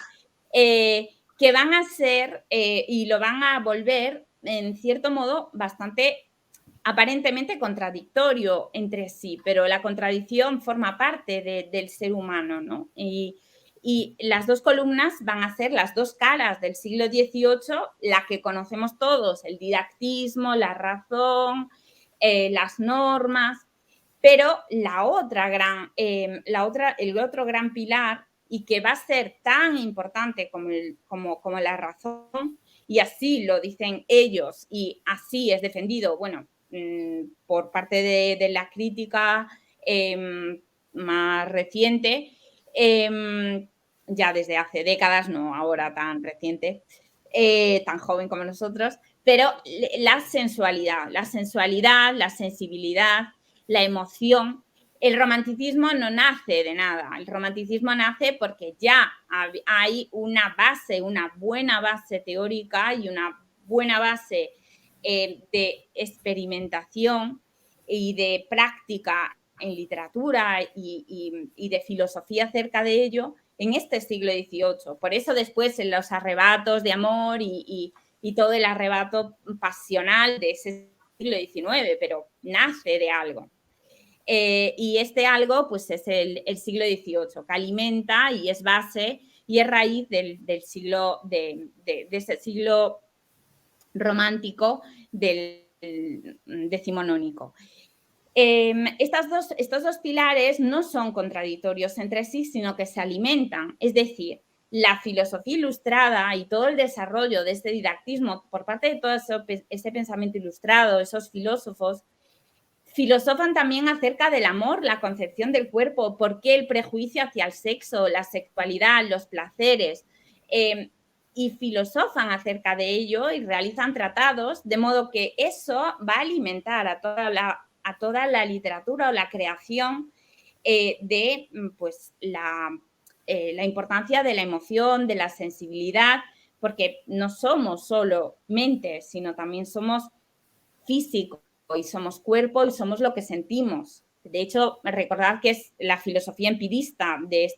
que van a ser y lo van a volver, en cierto modo, bastante aparentemente contradictorio entre sí, pero la contradicción forma parte del ser humano, ¿no? Y las dos columnas van a ser las dos caras del siglo XVIII, la que conocemos todos, el didactismo, la razón, las normas, pero el otro gran pilar, y que va a ser tan importante como la razón, y así lo dicen ellos y así es defendido, bueno, por parte de la crítica más reciente, ya desde hace décadas, no ahora tan reciente, tan joven como nosotros, pero la sensualidad, la sensibilidad, la emoción. El romanticismo no nace de nada, el romanticismo nace porque ya hay una base, una buena base teórica y una buena base de experimentación y de práctica en literatura y de filosofía acerca de ello en este siglo XVIII. Por eso después en los arrebatos de amor y todo el arrebato pasional de ese siglo XIX, pero nace de algo. Y este algo pues es el siglo XVIII, que alimenta y es base y es raíz del siglo, de ese siglo romántico del decimonónico. Estos dos pilares no son contradictorios entre sí, sino que se alimentan. Es decir, la filosofía ilustrada y todo el desarrollo de este didactismo por parte de todo ese pensamiento ilustrado, esos filósofos, filosofan también acerca del amor, la concepción del cuerpo, por qué el prejuicio hacia el sexo, la sexualidad, los placeres, y filosofan acerca de ello y realizan tratados, de modo que eso va a alimentar a toda la literatura o la creación de pues, la importancia de la emoción, de la sensibilidad, porque no somos solo mentes, sino también somos físicos y somos cuerpo y somos lo que sentimos. De hecho, recordad que es la filosofía empirista de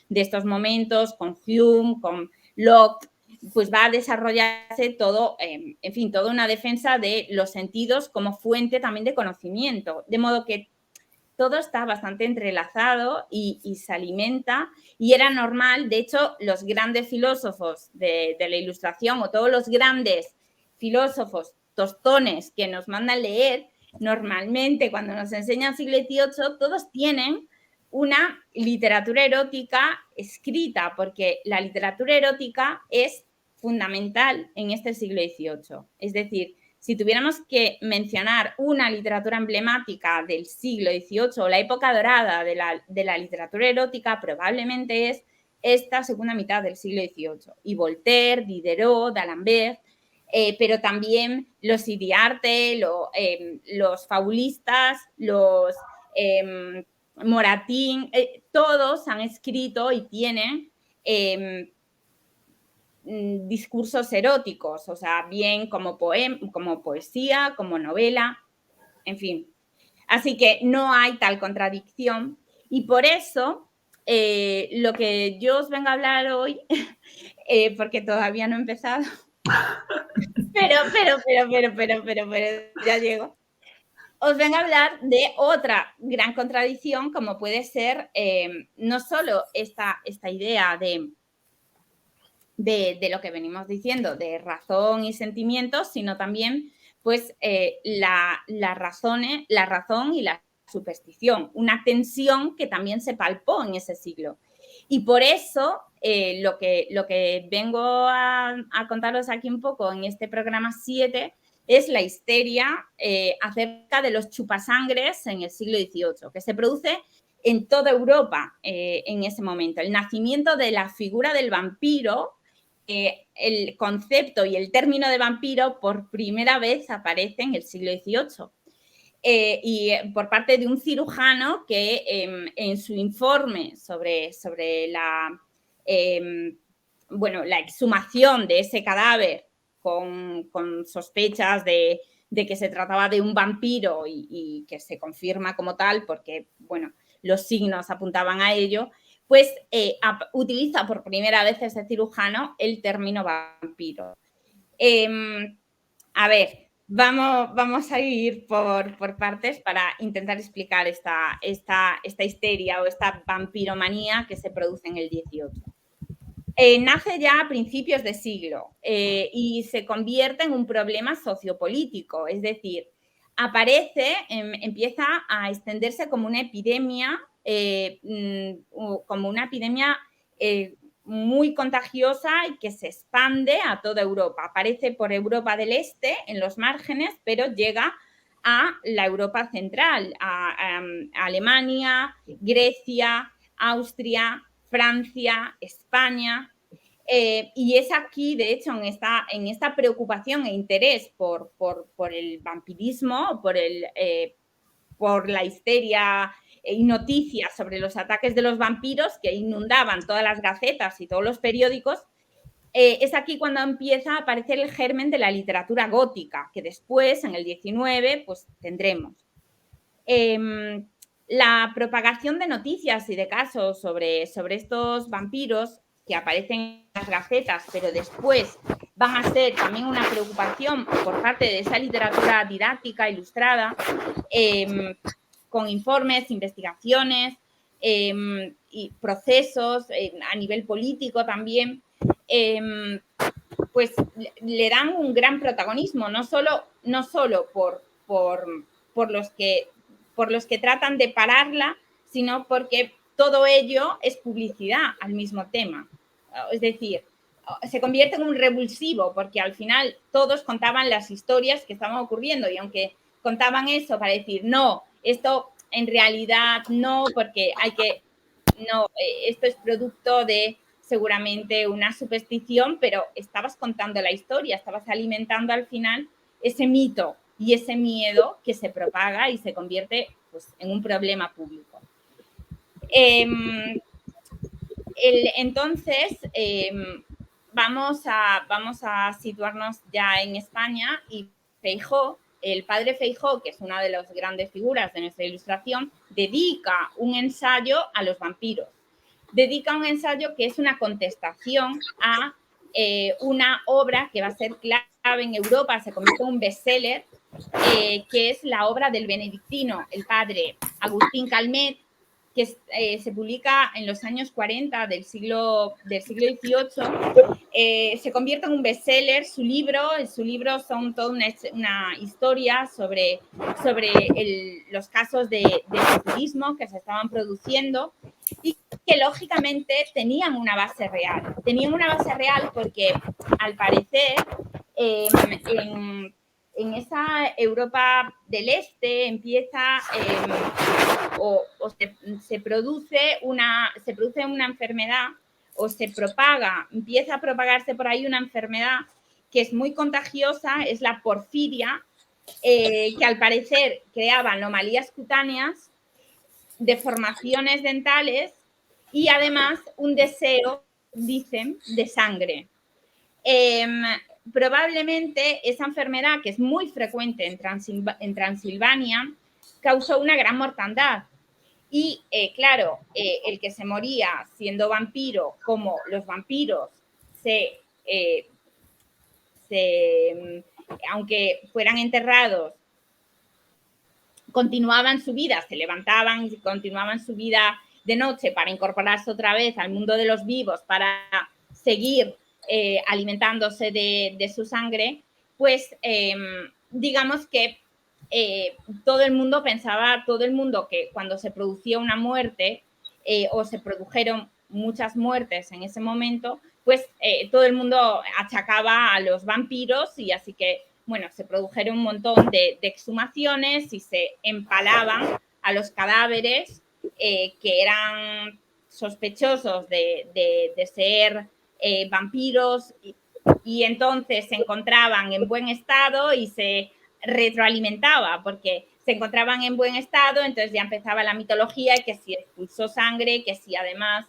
estos momentos, con Hume, con Locke, pues va a desarrollarse todo, en fin, toda una defensa de los sentidos como fuente también de conocimiento, de modo que todo está bastante entrelazado y se alimenta, y era normal. De hecho, los grandes filósofos de la Ilustración o todos los grandes filósofos tostones que nos mandan leer, normalmente cuando nos enseñan siglo XVIII, todos tienen una literatura erótica escrita, porque la literatura erótica es fundamental en este siglo XVIII. Es decir, si tuviéramos que mencionar una literatura emblemática del siglo XVIII o la época dorada de la literatura erótica, probablemente es esta segunda mitad del siglo XVIII. Y Voltaire, Diderot, D'Alembert, pero también los Iriarte, los fabulistas, los Moratín, todos han escrito y tienen discursos eróticos, o sea, bien como poesía, como novela, en fin. Así que no hay tal contradicción y por eso lo que yo os vengo a hablar hoy, porque todavía no he empezado, pero ya llego. Os vengo a hablar de otra gran contradicción, como puede ser no solo esta idea de lo que venimos diciendo, de razón y sentimientos, sino también pues la razón y la superstición, una tensión que también se palpó en ese siglo. Y por eso lo que vengo a contaros aquí un poco en este programa 7 es la histeria acerca de los chupasangres en el siglo XVIII, que se produce en toda Europa en ese momento. El nacimiento de la figura del vampiro, el concepto y el término de vampiro por primera vez aparece en el siglo XVIII. Y por parte de un cirujano que en su informe sobre la exhumación de ese cadáver con sospechas de que se trataba de un vampiro y que se confirma como tal porque, bueno, los signos apuntaban a ello, pues utiliza por primera vez ese cirujano el término vampiro. A ver, vamos a ir por partes para intentar explicar esta histeria o esta vampiromanía que se produce en el 18. Nace ya a principios de siglo y se convierte en un problema sociopolítico, es decir, empieza a extenderse como una epidemia, muy contagiosa y que se expande a toda Europa. Aparece por Europa del Este, en los márgenes, pero llega a la Europa central, a Alemania, Grecia, Austria, Francia, España, y es aquí, de hecho, en esta preocupación e interés por el vampirismo, por la histeria y noticias sobre los ataques de los vampiros que inundaban todas las gacetas y todos los periódicos, es aquí cuando empieza a aparecer el germen de la literatura gótica, que después, en el 19, pues tendremos. La propagación de noticias y de casos sobre estos vampiros que aparecen en las gacetas, pero después van a ser también una preocupación por parte de esa literatura didáctica, ilustrada, con informes, investigaciones y procesos a nivel político también, pues le dan un gran protagonismo, no solo por los que tratan de pararla, sino porque todo ello es publicidad al mismo tema. Es decir, se convierte en un revulsivo porque al final todos contaban las historias que estaban ocurriendo y aunque contaban eso para decir, no, esto en realidad no, porque esto es producto de seguramente una superstición, pero estabas contando la historia, estabas alimentando al final ese mito y ese miedo que se propaga y se convierte pues, en un problema público. Entonces, vamos a situarnos ya en España y Feijóo, el padre Feijóo, que es una de las grandes figuras de nuestra Ilustración, dedica un ensayo a los vampiros. Dedica un ensayo que es una contestación a una obra que va a ser clave en Europa, se convierte en un bestseller, que es la obra del benedictino, el padre Agustín Calmet, que se publica en los años 40 del siglo XVIII, se convierte en un bestseller. Su libro son toda una historia sobre los casos de vampirismo que se estaban produciendo y que lógicamente tenían una base real. Tenían una base real porque, al parecer, en esa Europa del Este empieza se produce una enfermedad o empieza a propagarse por ahí una enfermedad que es muy contagiosa, es la porfiria, que al parecer creaba anomalías cutáneas, deformaciones dentales y además un deseo, dicen, de sangre. Probablemente esa enfermedad, que es muy frecuente en Transilvania, causó una gran mortandad. Y claro, el que se moría siendo vampiro, como los vampiros aunque fueran enterrados, continuaban su vida, se levantaban y continuaban su vida de noche para incorporarse otra vez al mundo de los vivos, para seguir alimentándose de su sangre, pues digamos que todo el mundo que cuando se producía una muerte o se produjeron muchas muertes en ese momento, pues todo el mundo achacaba a los vampiros y así que, bueno, se produjeron un montón de exhumaciones y se empalaban a los cadáveres que eran sospechosos de ser vampiros y entonces se encontraban en buen estado y se retroalimentaba porque se encontraban en buen estado, entonces ya empezaba la mitología y que si expulsó sangre, que si además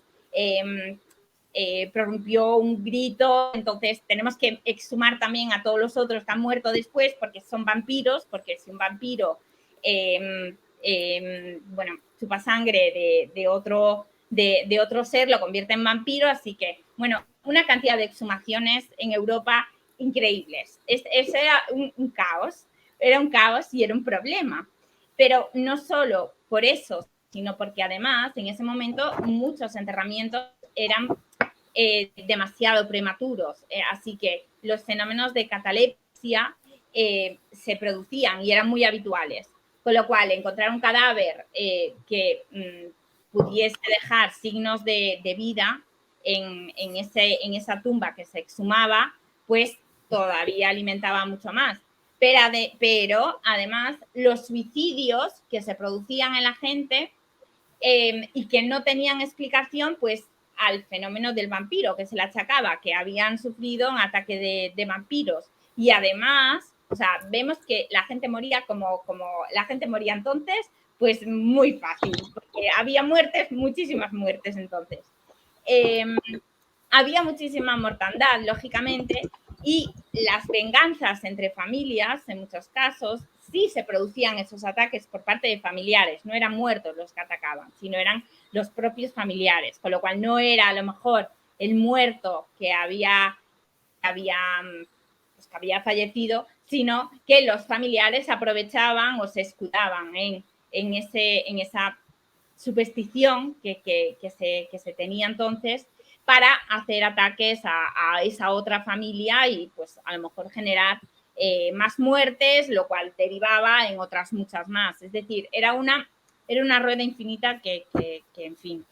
prorrumpió un grito, entonces tenemos que exhumar también a todos los otros que han muerto después porque son vampiros, porque si un vampiro bueno, chupa sangre de otro ser, lo convierte en vampiro, así que, bueno, una cantidad de exhumaciones en Europa increíbles. Ese era un caos y era un problema. Pero no solo por eso, sino porque además en ese momento muchos enterramientos eran demasiado prematuros, así que los fenómenos de catalepsia se producían y eran muy habituales, con lo cual encontrar un cadáver que pudiese dejar signos de vida en esa tumba que se exhumaba, pues todavía alimentaba mucho más. Pero además los suicidios que se producían en la gente y que no tenían explicación, pues al fenómeno del vampiro, que se le achacaba que habían sufrido un ataque de vampiros. Y además, o sea, vemos que la gente moría como la gente moría entonces, pues muy fácil, porque había muertes, muchísimas muertes entonces. Había muchísima mortandad, lógicamente, y las venganzas entre familias, en muchos casos, sí se producían esos ataques por parte de familiares. No eran muertos los que atacaban, sino eran los propios familiares, con lo cual no era a lo mejor el muerto que había fallecido, sino que los familiares aprovechaban o se escudaban en esa superstición que se tenía entonces para hacer ataques a esa otra familia y pues a lo mejor generar más muertes, lo cual derivaba en otras muchas más. Es decir, era una rueda infinita que en fin.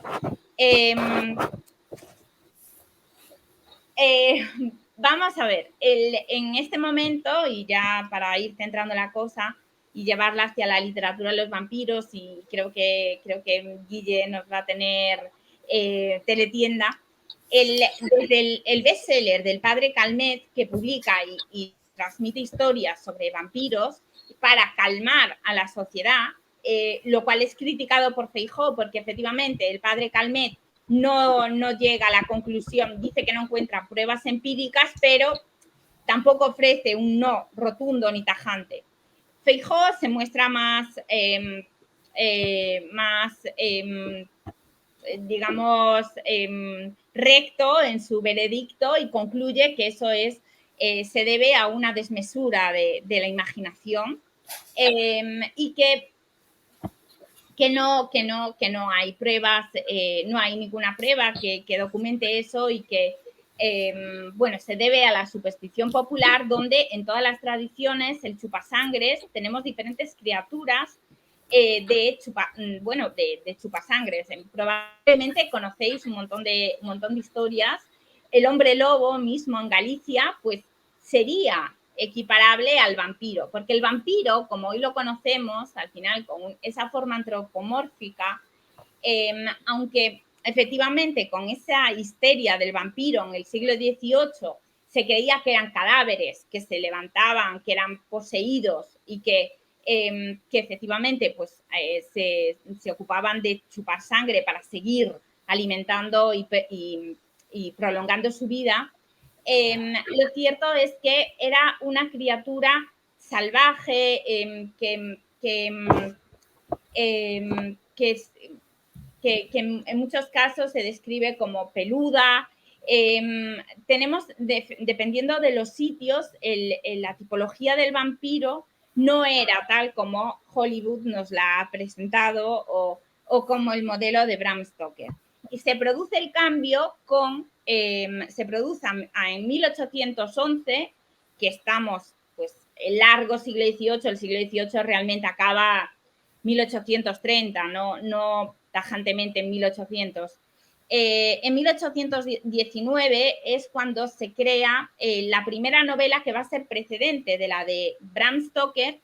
Vamos a ver, en este momento, y ya para ir centrando la cosa y llevarla hacia la literatura de los vampiros, y creo que Guille nos va a tener teletienda, desde el bestseller del padre Calmet, que publica y transmite historias sobre vampiros para calmar a la sociedad, lo cual es criticado por Feijóo, porque efectivamente el padre Calmet no llega a la conclusión, dice que no encuentra pruebas empíricas, pero tampoco ofrece un no rotundo ni tajante. Feijóo se muestra más digamos, recto en su veredicto y concluye que eso se debe a una desmesura de la imaginación y que no hay pruebas, no hay ninguna prueba que documente eso y que, bueno, se debe a la superstición popular, donde en todas las tradiciones, el chupasangres, tenemos diferentes criaturas de chupasangres. Probablemente conocéis un montón de historias. El hombre lobo mismo en Galicia, pues sería equiparable al vampiro, porque el vampiro, como hoy lo conocemos, al final con esa forma antropomórfica, aunque efectivamente con esa histeria del vampiro en el siglo XVIII se creía que eran cadáveres que se levantaban, que eran poseídos y que efectivamente pues, se ocupaban de chupar sangre para seguir alimentando y prolongando su vida. Lo cierto es que era una criatura salvaje que en muchos casos se describe como peluda. Tenemos, dependiendo de los sitios, la tipología del vampiro no era tal como Hollywood nos la ha presentado o como el modelo de Bram Stoker. Y se produce el cambio se produce en 1811, que estamos, pues, el largo siglo XVIII, el siglo XVIII realmente acaba 1830, no tajantemente en 1800. En 1819 es cuando se crea la primera novela que va a ser precedente de la de Bram Stoker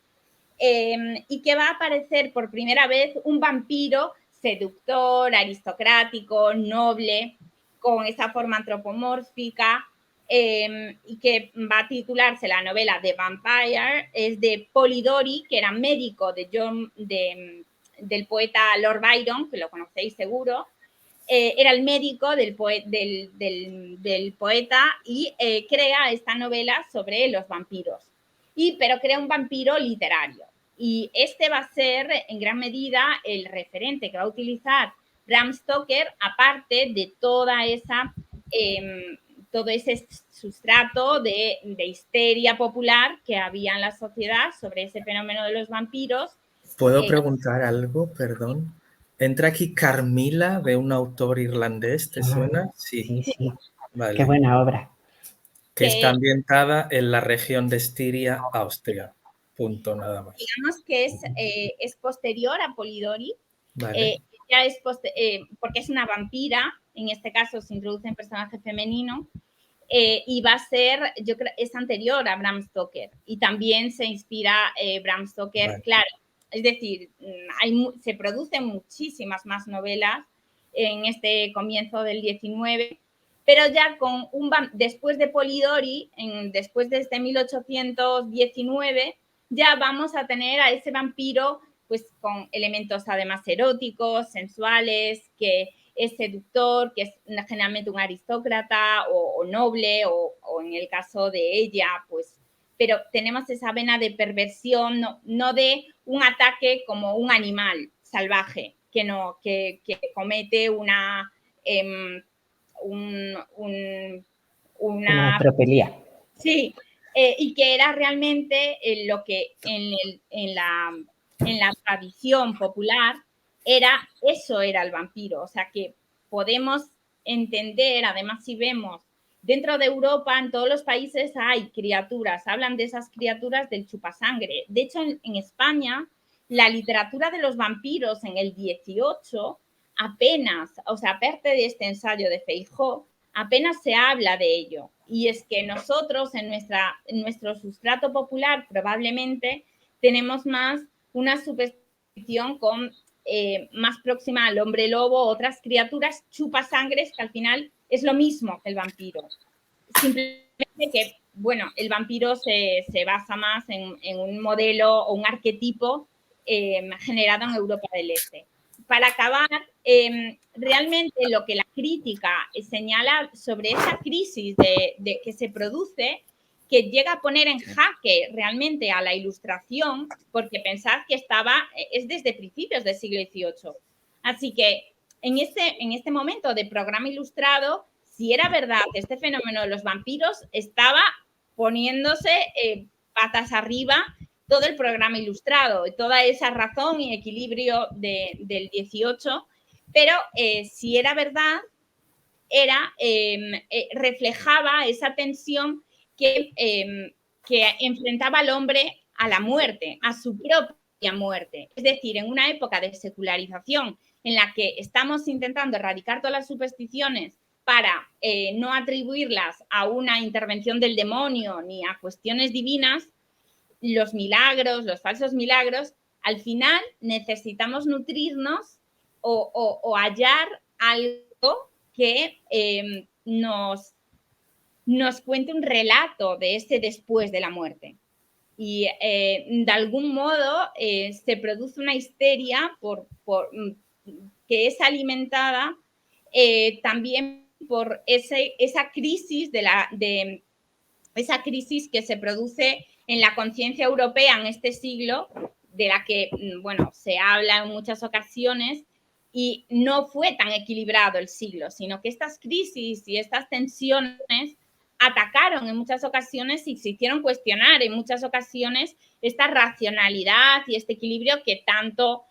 y que va a aparecer por primera vez un vampiro seductor, aristocrático, noble, con esa forma antropomórfica y que va a titularse la novela The Vampire, es de Polidori, que era médico del poeta Lord Byron, que lo conocéis seguro. Era el médico del poeta y crea esta novela sobre los vampiros. Pero crea un vampiro literario. Y este va a ser en gran medida el referente que va a utilizar Bram Stoker, aparte de toda esa, todo ese sustrato de histeria popular que había en la sociedad sobre ese fenómeno de los vampiros. ¿Puedo preguntar algo? Perdón. ¿Entra aquí Carmila, de un autor irlandés? ¿Te suena? Sí, sí. Vale. Qué buena obra. Que está ambientada en la región de Estiria, Austria. Punto, nada más. Digamos que es posterior a Polidori. Vale. Ya es porque es una vampira, en este caso se introduce en personaje femenino, y va a ser, yo creo, es anterior a Bram Stoker, y también se inspira Bram Stoker, vale. Claro, es decir, se producen muchísimas más novelas en este comienzo del 19, pero ya con después de Polidori, después de este 1819, ya vamos a tener a ese vampiro pues con elementos además eróticos, sensuales, que es seductor, que es generalmente un aristócrata o noble, o en el caso de ella, pues, pero tenemos esa vena de perversión, no de un ataque como un animal salvaje, que comete una tropelía. Sí, y que era realmente lo que en la tradición popular eso era el vampiro. O sea que podemos entender, además si vemos dentro de Europa, en todos los países hay criaturas, hablan de esas criaturas del chupasangre. De hecho, en España, la literatura de los vampiros en el 18 apenas, o sea, aparte de este ensayo de Feijóo, apenas se habla de ello. Y es que nosotros en nuestro sustrato popular probablemente tenemos más una superstición más próxima al hombre lobo, otras criaturas chupasangres que al final es lo mismo que el vampiro. Simplemente que, bueno, el vampiro se basa más en un modelo o un arquetipo generado en Europa del Este. Para acabar, realmente lo que la crítica señala sobre esa crisis de que se produce, que llega a poner en jaque realmente a la ilustración, porque pensad que es desde principios del siglo XVIII. Así que en este momento de programa ilustrado, si era verdad que este fenómeno de los vampiros estaba poniéndose patas arriba todo el programa ilustrado, toda esa razón y equilibrio del 18, pero si era verdad, reflejaba esa tensión que enfrentaba al hombre a la muerte, a su propia muerte. Es decir, en una época de secularización en la que estamos intentando erradicar todas las supersticiones para no atribuirlas a una intervención del demonio ni a cuestiones divinas, los milagros, los falsos milagros, al final necesitamos nutrirnos o hallar algo que nos cuente un relato de este después de la muerte. Y de algún modo se produce una histeria que es alimentada también por esa crisis esa crisis que se produce en la conciencia europea en este siglo, de la que, bueno, se habla en muchas ocasiones, y no fue tan equilibrado el siglo, sino que estas crisis y estas tensiones atacaron en muchas ocasiones y se hicieron cuestionar en muchas ocasiones esta racionalidad y este equilibrio que tanto,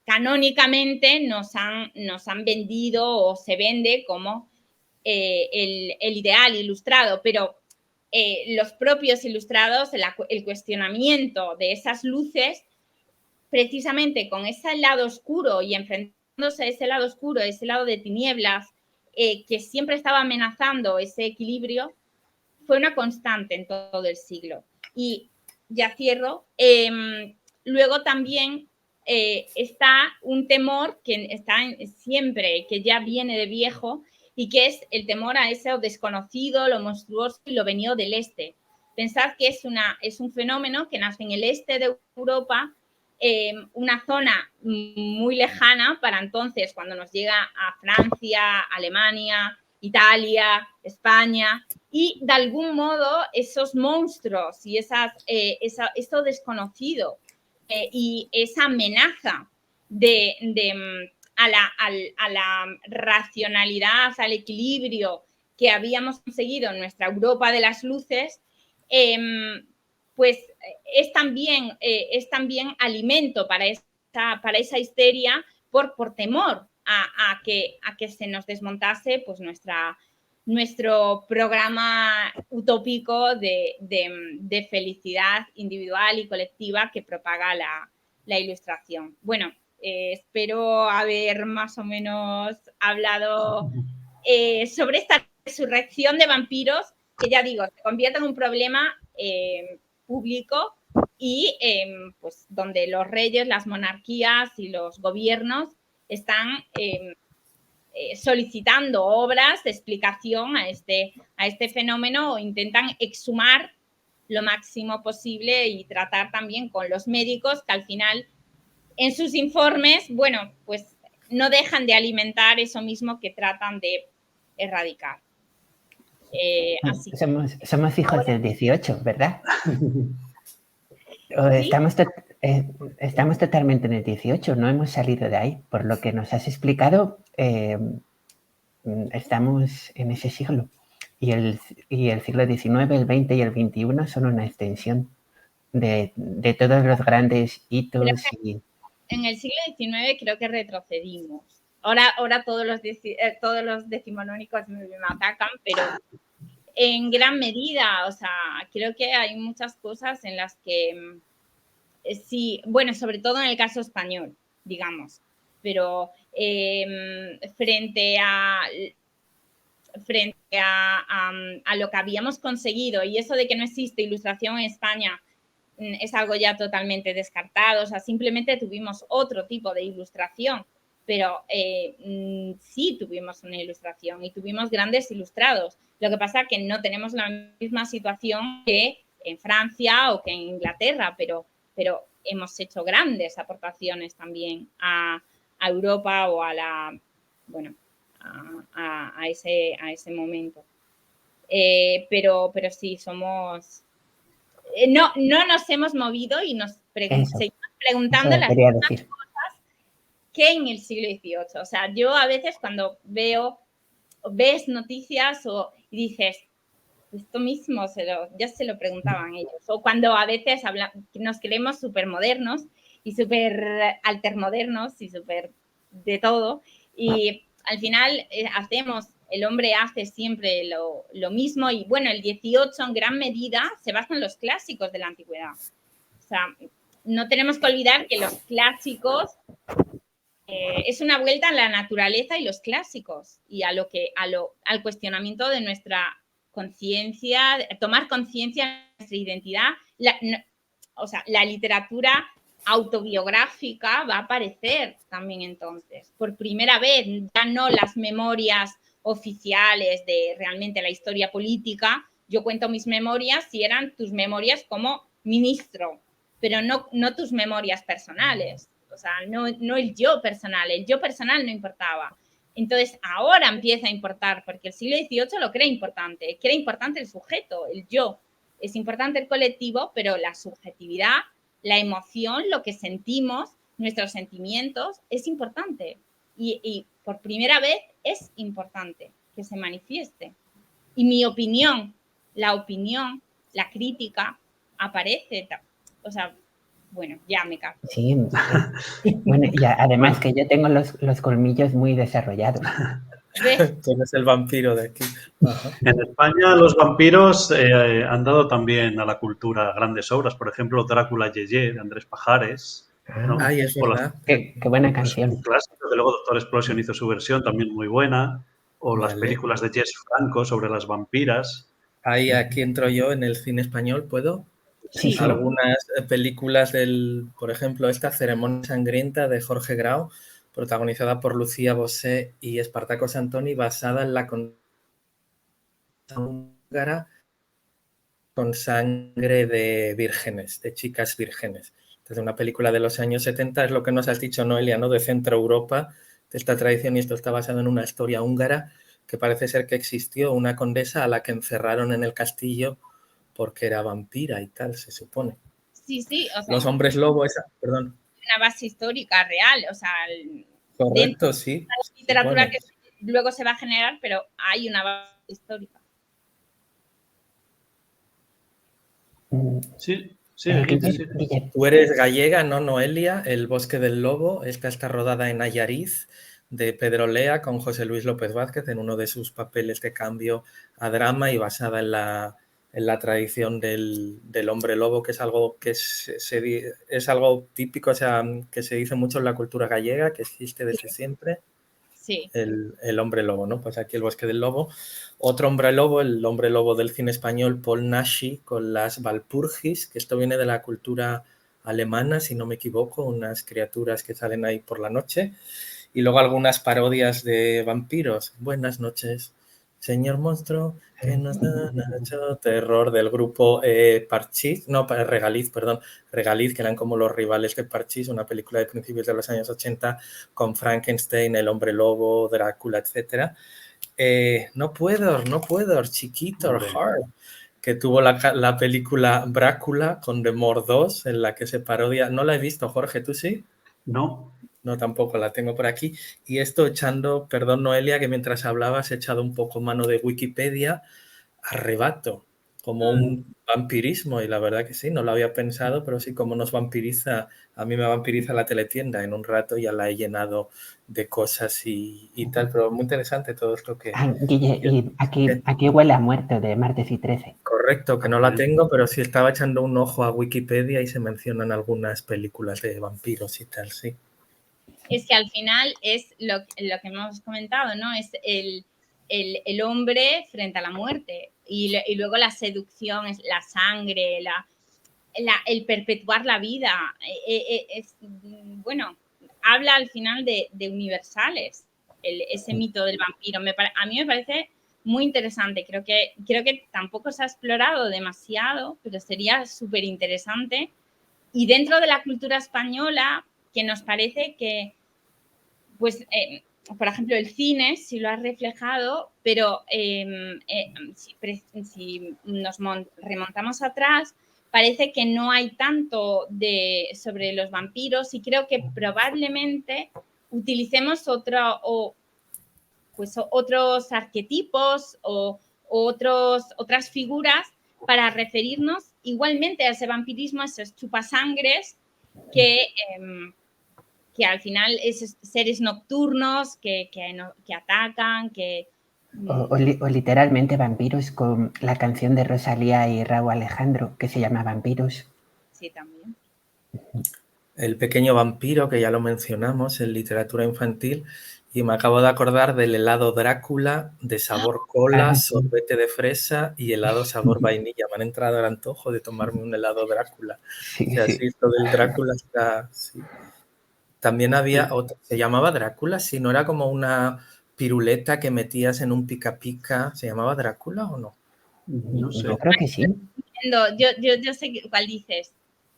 canónicamente nos han vendido o se vende como el ideal ilustrado, pero los propios ilustrados, el cuestionamiento de esas luces, precisamente con ese lado oscuro y enfrentándose a ese lado oscuro, ese lado de tinieblas, que siempre estaba amenazando ese equilibrio, fue una constante en todo el siglo. Y ya cierro. Luego también está un temor que está siempre, que ya viene de viejo, y que es el temor a ese desconocido, lo monstruoso y lo venido del este. Pensad que es un fenómeno que nace en el este de Europa, una zona muy lejana para entonces, cuando nos llega a Francia, Alemania, Italia, España, y de algún modo esos monstruos y esto desconocido y esa amenaza a la racionalidad, al equilibrio que habíamos conseguido en nuestra Europa de las luces, pues es también alimento para esa histeria por temor a que se nos desmontase pues nuestro programa utópico de felicidad individual y colectiva que propaga la ilustración. Bueno, espero haber más o menos hablado sobre esta resurrección de vampiros que, ya digo, se convierte en un problema público y pues donde los reyes, las monarquías y los gobiernos están solicitando obras de explicación a este fenómeno o intentan exhumar lo máximo posible y tratar también con los médicos que al final en sus informes, bueno, pues no dejan de alimentar eso mismo que tratan de erradicar. Así. Somos hijos del 18, ¿verdad? ¿Sí? Estamos totalmente en el 18, no hemos salido de ahí. Por lo que nos has explicado, estamos en ese siglo. Y el siglo XIX, el XX y el XXI son una extensión de todos los grandes hitos. En el siglo XIX creo que retrocedimos. Ahora todos los decimonónicos me atacan, pero en gran medida, o sea, creo que hay muchas cosas en las que sí, bueno, sobre todo en el caso español, digamos, pero frente a lo que habíamos conseguido y eso de que no existe ilustración en España es algo ya totalmente descartado, o sea, simplemente tuvimos otro tipo de ilustración, pero sí tuvimos una ilustración y tuvimos grandes ilustrados. Lo que pasa es que no tenemos la misma situación que en Francia o que en Inglaterra, pero hemos hecho grandes aportaciones también a Europa o a ese momento. Pero sí, somos... No nos hemos movido y nos seguimos preguntando las mismas cosas que en el siglo XVIII. O sea, yo a veces cuando ves noticias y dices, esto mismo ya se lo preguntaban ellos. O cuando a veces nos creemos súper modernos y súper altermodernos y súper de todo. Y al final el hombre hace siempre lo mismo y bueno, el 18 en gran medida se basa en los clásicos de la antigüedad. O sea, no tenemos que olvidar que los clásicos es una vuelta a la naturaleza y los clásicos y al cuestionamiento de nuestra conciencia, tomar conciencia de nuestra identidad. La literatura autobiográfica va a aparecer también entonces. Por primera vez, ya no las memorias oficiales de realmente la historia política. Yo cuento mis memorias si eran tus memorias como ministro, pero no tus memorias personales. O sea, no el yo personal no importaba. Entonces, ahora empieza a importar, porque el siglo XVIII lo cree importante el sujeto, el yo. Es importante el colectivo, pero la subjetividad, la emoción, lo que sentimos, nuestros sentimientos, es importante. Y por primera vez es importante que se manifieste. Y mi opinión, la crítica, aparece. O sea, bueno, ya me cago. Sí. Bueno, y además que yo tengo los colmillos muy desarrollados. Tú eres el vampiro de aquí. Ajá. En España los vampiros han dado también a la cultura grandes obras. Por ejemplo, Drácula Yeye, de Andrés Pajares. ¿no? Ay, es verdad. Qué buena canción. Un clásico, que luego Doctor Explosion hizo su versión, también muy buena. O las películas de Jess Franco sobre las vampiras. Ahí, aquí entro yo en el cine español, ¿puedo? Sí. Algunas películas por ejemplo, esta Ceremonia Sangrienta de Jorge Grau, protagonizada por Lucía Bosé y Espartaco Santoni, basada en la húngara con sangre de vírgenes, de chicas vírgenes. Entonces, una película de los años 70 es lo que nos has dicho, Noelia, ¿no? De Centro Europa, de esta tradición, y esto está basado en una historia húngara, que parece ser que existió una condesa a la que encerraron en el castillo porque era vampira y tal, se supone. Sí, sí, o sea, Los hombres lobo, perdón. Una base histórica real, o sea, Correcto, sí. De la literatura que luego se va a generar, pero hay una base histórica. Sí, Guille. Tú eres gallega, ¿no, Noelia? El bosque del lobo. Esta está rodada en Allariz, de Pedro Lea, con José Luis López Vázquez en uno de sus papeles de cambio a drama y basada en la tradición del hombre lobo, que es algo que es algo típico, o sea, que se dice mucho en la cultura gallega, que existe desde siempre. Sí. El hombre lobo, ¿no? Pues aquí el bosque del lobo. Otro hombre lobo, el hombre lobo del cine español, Paul Naschy, con las Walpurgis, que esto viene de la cultura alemana, si no me equivoco, unas criaturas que salen ahí por la noche. Y luego algunas parodias de vampiros. Buenas noches, señor monstruo, que nos han hecho terror, del grupo Parchís, no, Regaliz, perdón, Regaliz, que eran como los rivales de Parchís, una película de principios de los años 80 con Frankenstein, el hombre lobo, Drácula, etc. No puedo, chiquito, hard, que tuvo la película Brácula con The More 2, en la que se parodia. No la he visto, Jorge, ¿tú sí? No. No, tampoco, la tengo por aquí. Y esto echando, perdón Noelia, que mientras hablabas he echado un poco mano de Wikipedia, arrebato, como un vampirismo, y la verdad que sí, no lo había pensado, pero sí, como nos vampiriza, a mí me vampiriza la teletienda, en un rato ya la he llenado de cosas y tal, pero muy interesante todo esto que... Guille, y aquí huele a muerto de Martes y 13. Correcto, que no la tengo, pero sí estaba echando un ojo a Wikipedia y se mencionan algunas películas de vampiros y tal, sí. Es que al final es lo que hemos comentado, ¿no? Es el hombre frente a la muerte y luego la seducción, es la sangre, el perpetuar la vida. Bueno, habla al final de universales, ese mito del vampiro. A mí me parece muy interesante. Creo que tampoco se ha explorado demasiado, pero sería súper interesante. Y dentro de la cultura española, que nos parece que, pues, por ejemplo, el cine sí lo ha reflejado, pero si nos remontamos atrás, parece que no hay tanto sobre los vampiros y creo que probablemente utilicemos otros arquetipos o otras figuras para referirnos igualmente a ese vampirismo, a esos chupasangres que al final es seres nocturnos que atacan, que... O literalmente vampiros, con la canción de Rosalía y Raúl Alejandro, que se llama Vampiros. Sí, también. El pequeño vampiro, que ya lo mencionamos en literatura infantil, y me acabo de acordar del helado Drácula de sabor cola, sorbete de fresa y helado sabor vainilla. Me han entrado al antojo de tomarme un helado Drácula. Sí, o sea, sí, esto del Drácula está... Sí. También había otro, se llamaba Drácula, si no era como una piruleta que metías en un pica pica. ¿Se llamaba Drácula o no? No sé. Yo creo que sí. Yo sé cuál dices.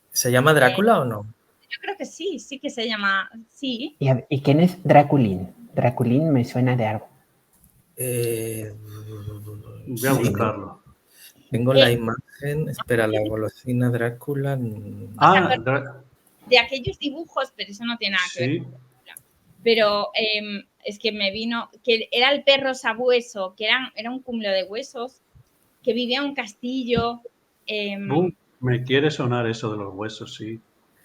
¿Se llama Drácula o no? Yo creo que sí que se llama, sí. ¿Y quién es Draculín? Draculín me suena de algo. Voy a buscarlo. Tengo la imagen, espera, la golosina Drácula. De aquellos dibujos, pero eso no tiene nada que ver con Drácula. Pero es que me vino, que era el perro sabueso, que era un cúmulo de huesos, que vivía en un castillo. Me quiere sonar eso de los huesos, sí,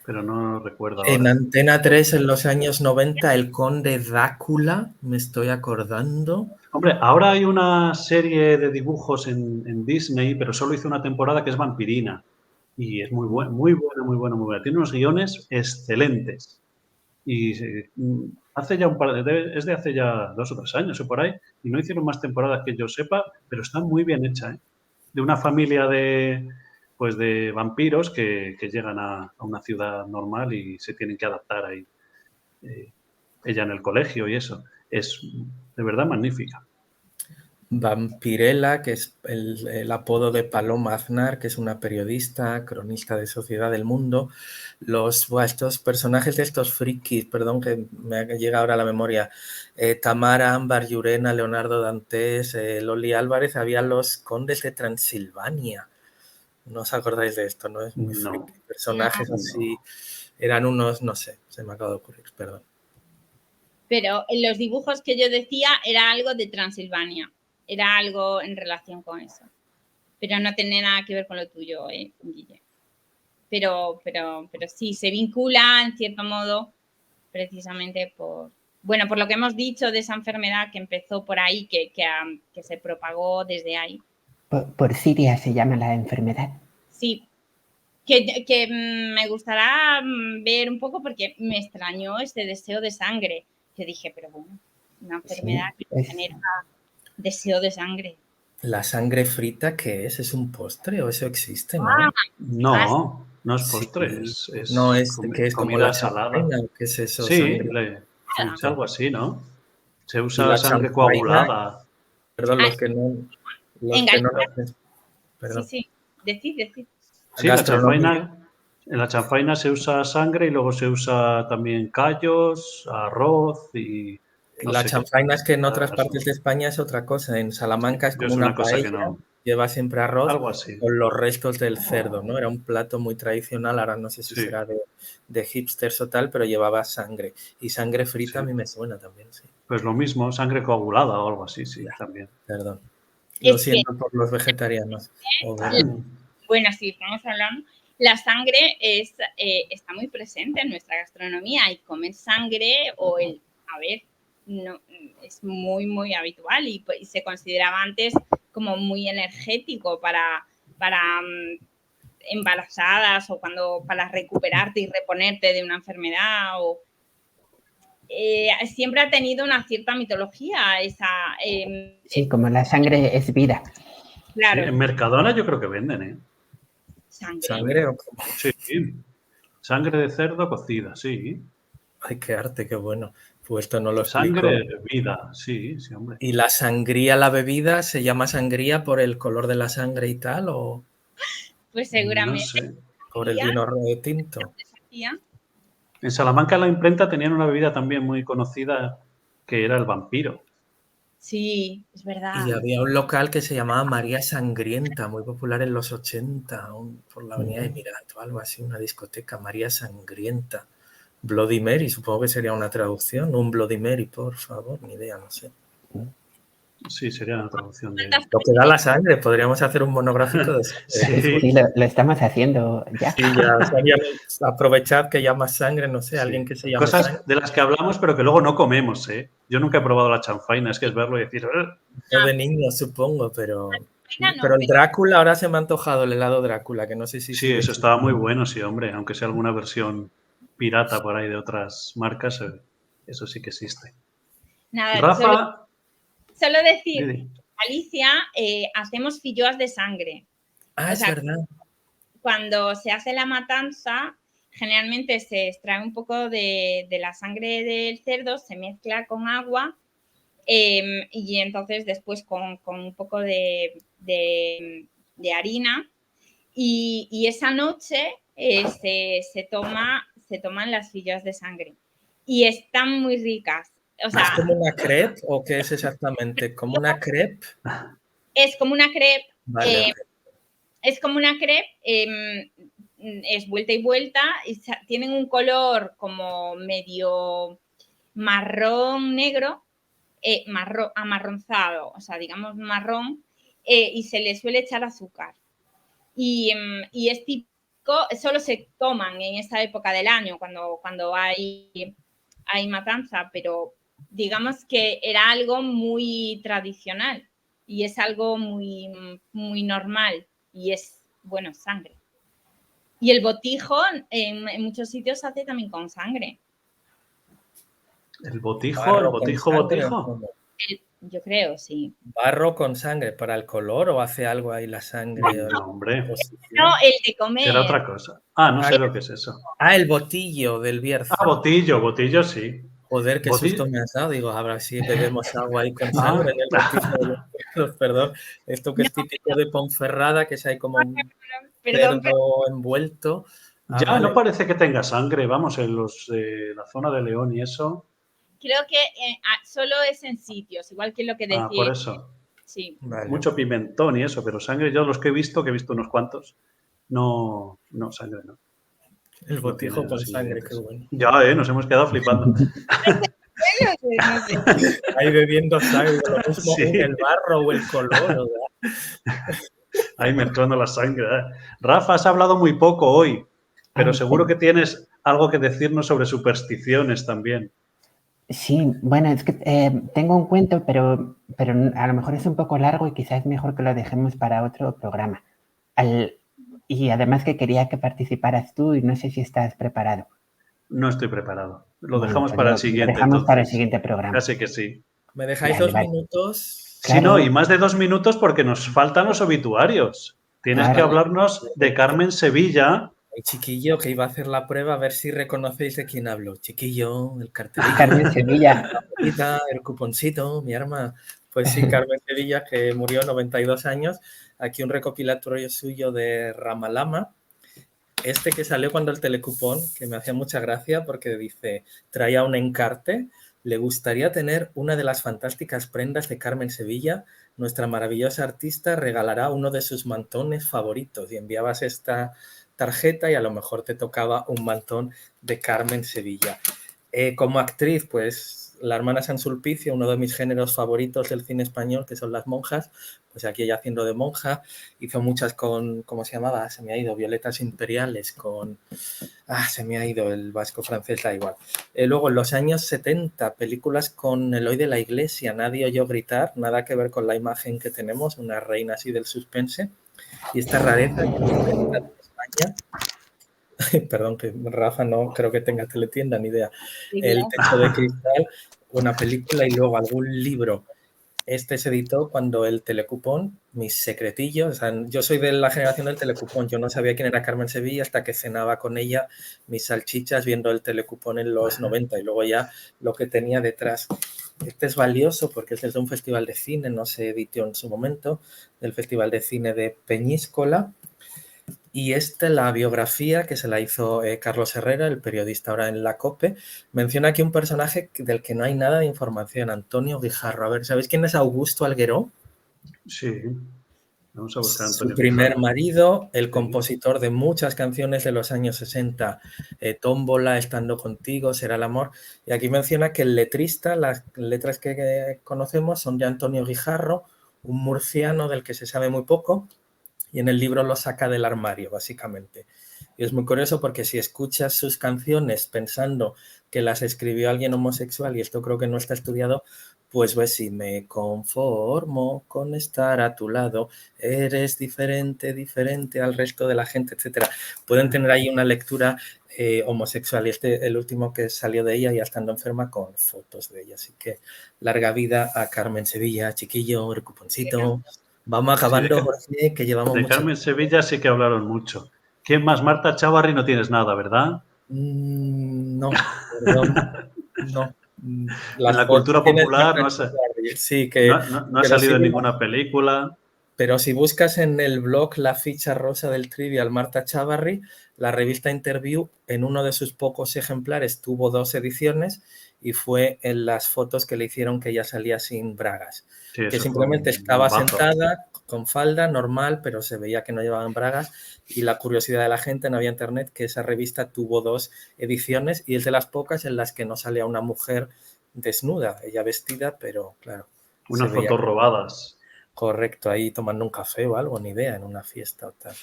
pero no recuerdo ahora. En Antena 3 en los años 90, el conde Drácula, me estoy acordando. Hombre, ahora hay una serie de dibujos en Disney, pero solo hizo una temporada, que es Vampirina. Y es muy buena, muy buena, muy buena, muy buena. Tiene unos guiones excelentes. Y hace ya es de hace ya 2 o 3 años o por ahí, y no hicieron más temporadas que yo sepa, pero está muy bien hecha, ¿eh? De una familia de vampiros que llegan a una ciudad normal y se tienen que adaptar ahí. Ella en el colegio y eso. Es de verdad magnífica. Vampirella, que es el apodo de Paloma Aznar, que es una periodista, cronista de Sociedad del Mundo. Estos personajes de estos frikis, perdón que me llega ahora a la memoria, Tamara, Ámbar Llurena, Leonardo Dantes, Loli Álvarez, había los condes de Transilvania. ¿No os acordáis de esto? No es muy friki. Personajes así, eran unos, no sé, se me acaba de ocurrir, perdón. Pero en los dibujos que yo decía era algo de Transilvania, era algo en relación con eso. Pero no tiene nada que ver con lo tuyo, Guille. Pero sí, se vincula en cierto modo precisamente por lo que hemos dicho de esa enfermedad que empezó por ahí, que se propagó desde ahí. Por Siria se llama la enfermedad. Sí, que me gustará ver un poco porque me extrañó este deseo de sangre. Yo dije, pero bueno, una enfermedad que genera deseo de sangre. ¿La sangre frita qué es? ¿Es un postre o eso existe, no? No es postre, sí. es no es que es como la salada. ¿Qué es eso? Sí, es algo así, ¿no? Se usa sangre coagulada. Perdón, los que no perdón. Sí, decid. Sí, en la chanfaina se usa sangre y luego se usa también callos, arroz y... La chanfaina es que en otras partes de España es otra cosa. En Salamanca es como una paella, lleva siempre arroz con los restos del cerdo, ¿no? Era un plato muy tradicional, ahora no sé si será de hipsters o tal, pero llevaba sangre. Y sangre frita a mí me suena también, sí. Pues lo mismo, sangre coagulada o algo así, sí, también. Perdón. Lo siento por los vegetarianos. Bueno, sí, estamos hablando. La sangre está muy presente en nuestra gastronomía y comer sangre no, es muy, muy habitual y se consideraba antes como muy energético para embarazadas o para recuperarte y reponerte de una enfermedad. Siempre ha tenido una cierta mitología esa... sí, como la sangre es vida. Claro. Sí, en Mercadona yo creo que venden, ¿eh? ¿Sangre o cómo? Sí, sangre de cerdo cocida, sí. Ay, qué arte, qué bueno. Pues esto no lo explico. Sangre de vida, sí, hombre. ¿Y la sangría, la bebida, se llama sangría por el color de la sangre y tal o...? Pues seguramente. No sé. ¿Por el vino tinto? En Salamanca, en la imprenta, tenían una bebida también muy conocida que era el vampiro. Sí, es verdad. Y había un local que se llamaba María Sangrienta, muy popular en los 80, por la avenida de Mirato, algo así, una discoteca, María Sangrienta. Bloody Mary, supongo que sería una traducción. Un Bloody Mary, por favor, ni idea, no sé. Sí, sería una traducción de... Lo que da la sangre, podríamos hacer un monográfico de sangre. Sí, lo estamos haciendo ya. Sí, ya aprovechad que llama sangre, no sé, alguien que se llame cosas sangre. de las que hablamos, pero que luego no comemos, ¿eh? Yo nunca he probado la chanfaina, es que es verlo y decir... Yo de niño, supongo, pero el Drácula, ahora se me ha antojado el helado Drácula, que no sé si... Sí, eso estaba muy bueno, sí, hombre, aunque sea alguna versión pirata por ahí de otras marcas, eso sí que existe. Nada, Rafa... Solo decir, en Galicia hacemos filloas de sangre. Es verdad. Cuando se hace la matanza, generalmente se extrae un poco de la sangre del cerdo, se mezcla con agua y entonces después con un poco de harina y esa noche se toman las filloas de sangre y están muy ricas. O sea, ¿es como una crepe o qué es exactamente? ¿Como una crepe? Es como una crepe. Vale. Es como una crepe, es vuelta y vuelta, y tienen un color como medio marrón negro, amarronzado, o sea, digamos marrón, y se le suele echar azúcar. Y es típico, solo se toman en esta época del año, cuando hay matanza, pero digamos que era algo muy tradicional y es algo muy, muy normal y es, bueno, sangre. Y el botijo en muchos sitios se hace también con sangre. ¿El botijo? Yo creo, sí. ¿Barro con sangre para el color o hace algo ahí la sangre? No, hombre. No, el de comer. Será otra cosa. No sé lo que es eso. El botillo del Bierzo. Botillo sí. Joder, qué susto me has dado. Digo, ahora sí bebemos agua ahí con sangre en el bautismo de los perros, perdón. Esto que es típico de Ponferrada, que es ahí como un cerdo envuelto. Ya vale. no parece que tenga sangre, vamos, en la zona de León y eso. Creo que solo es en sitios, igual que lo que decía. Por eso. Sí. Vale. Mucho pimentón y eso, pero sangre, yo los que he visto unos cuantos, no, sangre no. El No botijo tiene con los sangre, ingredientes. qué bueno. Ya, nos hemos quedado flipando. No sé. Ahí bebiendo sangre, lo mismo Sí. el barro o el color, ¿verdad? Ahí mezclando la sangre. Rafa, has hablado muy poco hoy, pero seguro que tienes algo que decirnos sobre supersticiones también. Sí, bueno, es que tengo un cuento, pero a lo mejor es un poco largo y quizás es mejor que lo dejemos para otro programa. Y además que quería que participaras tú y no sé si estás preparado. No estoy preparado. Lo Bueno, dejamos pues para el lo siguiente. dejamos para el Entonces. siguiente programa. Casi que sí. ¿Me dejáis Vale, 2 vale. minutos? Sí, Claro. no, y más de 2 minutos porque nos faltan los obituarios. Tienes Claro. que hablarnos de Carmen Sevilla. El chiquillo que iba a hacer la prueba, a ver si reconocéis de quién hablo. Chiquillo, el cartelillo. Carmen Sevilla. El cuponcito, mi arma. Pues sí, Carmen Sevilla, que murió 92 años. Aquí un recopilatorio suyo de Ramalama. Este que salió cuando el telecupón, que me hacía mucha gracia porque dice, traía un encarte, le gustaría tener una de las fantásticas prendas de Carmen Sevilla, nuestra maravillosa artista regalará uno de sus mantones favoritos y enviabas esta tarjeta y a lo mejor te tocaba un mantón de Carmen Sevilla. Como actriz, pues la hermana San Sulpicio, uno de mis géneros favoritos del cine español, que son las monjas, pues aquí ella haciendo de monja, hizo muchas con, ¿cómo se llamaba? Se me ha ido, Violetas Imperiales, con... se me ha ido el vasco francés, da igual. Luego, en los años 70, películas con Eloy de la Iglesia, Nadie oyó gritar, nada que ver con la imagen que tenemos, una reina así del suspense, y esta rareza en España... Perdón, que Rafa no creo que tenga teletienda, ni idea. El techo de cristal, una película y luego algún libro. Este se editó cuando el telecupón, mis secretillos, o sea, yo soy de la generación del telecupón, yo no sabía quién era Carmen Sevilla hasta que cenaba con ella mis salchichas viendo el telecupón en los 90 y luego ya lo que tenía detrás. Este es valioso porque es desde un festival de cine, no se editó en su momento, del Festival de Cine de Peñíscola. Y la biografía que se la hizo Carlos Herrera, el periodista ahora en la COPE, menciona aquí un personaje del que no hay nada de información, Antonio Guijarro. A ver, ¿sabéis quién es Augusto Algueró? Sí, vamos a buscar a Antonio Su primer Guijarro. marido, el compositor de muchas canciones de los años 60, Tómbola, Estando contigo, Será el amor. Y aquí menciona que el letrista, las letras que conocemos son de Antonio Guijarro, un murciano del que se sabe muy poco, y en el libro lo saca del armario, básicamente. Y es muy curioso porque si escuchas sus canciones pensando que las escribió alguien homosexual, y esto creo que no está estudiado, pues ves, si me conformo con estar a tu lado, eres diferente, diferente al resto de la gente, etc. Pueden tener ahí una lectura homosexual, y el último que salió de ella ya estando enferma con fotos de ella. Así que larga vida a Carmen Sevilla, chiquillo, el cuponcito. Vamos acabando, Sí, Jorge, que llevamos de mucho. Carmen Sevilla sí que hablaron mucho. ¿Quién más? Marta Chávarri no tienes nada, ¿verdad? No, perdón, no. En la cultura popular no ha salido en ninguna película. Pero si buscas en el blog La Ficha Rosa del Trivial Marta Chávarri, la revista Interview, en uno de sus pocos ejemplares tuvo 2 ediciones y fue en las fotos que le hicieron que ella salía sin bragas. Sí, que simplemente estaba bombazo. sentada con falda normal, pero se veía que no llevaban bragas, y la curiosidad de la gente, no había internet, que esa revista tuvo 2 ediciones y es de las pocas en las que no salía una mujer desnuda, ella vestida, pero claro. Unas fotos robadas. Correcto, ahí tomando un café o algo, ni idea, en una fiesta o tal.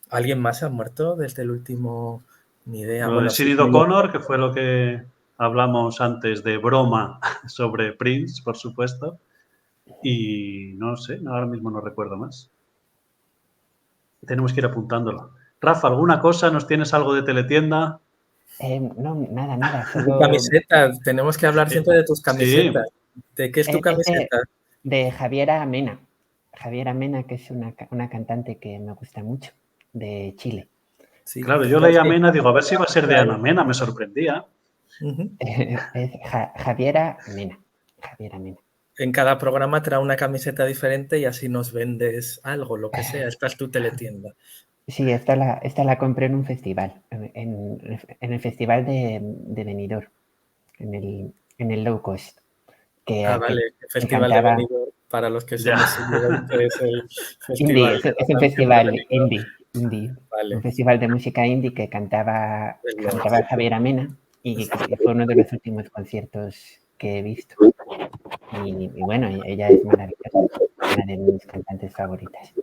¿Alguien más ha muerto desde el último? Ni idea. Bueno, Sinead O'Connor, que fue lo que hablamos antes de broma sobre Prince, por supuesto. Y no sé, ahora mismo no recuerdo más. Tenemos que ir apuntándolo. Rafa, ¿alguna cosa? ¿Nos tienes algo de teletienda? No, nada. Solo... Camisetas, tenemos que hablar siempre de tus camisetas. Sí. ¿De qué es tu camiseta? De Javiera Mena. Javiera Mena, que es una cantante que me gusta mucho, de Chile. Sí, claro, yo leía Mena, digo, a ver si va a ser de Ana Mena, me sorprendía. Es Javiera Mena. Javiera Mena. En cada programa trae una camiseta diferente y así nos vendes algo, lo que sea. Esta es tu teletienda. Sí, esta la compré en un festival, en el festival de Benidorm, en el low cost. Vale, el festival de Benidorm, para los que somos es el festival. Indie, es un festival indie. Vale. Un festival de música indie que cantaba Javiera Mena y fue uno de los últimos conciertos que he visto. Y bueno, ella es maravillosa, una de mis cantantes favoritas.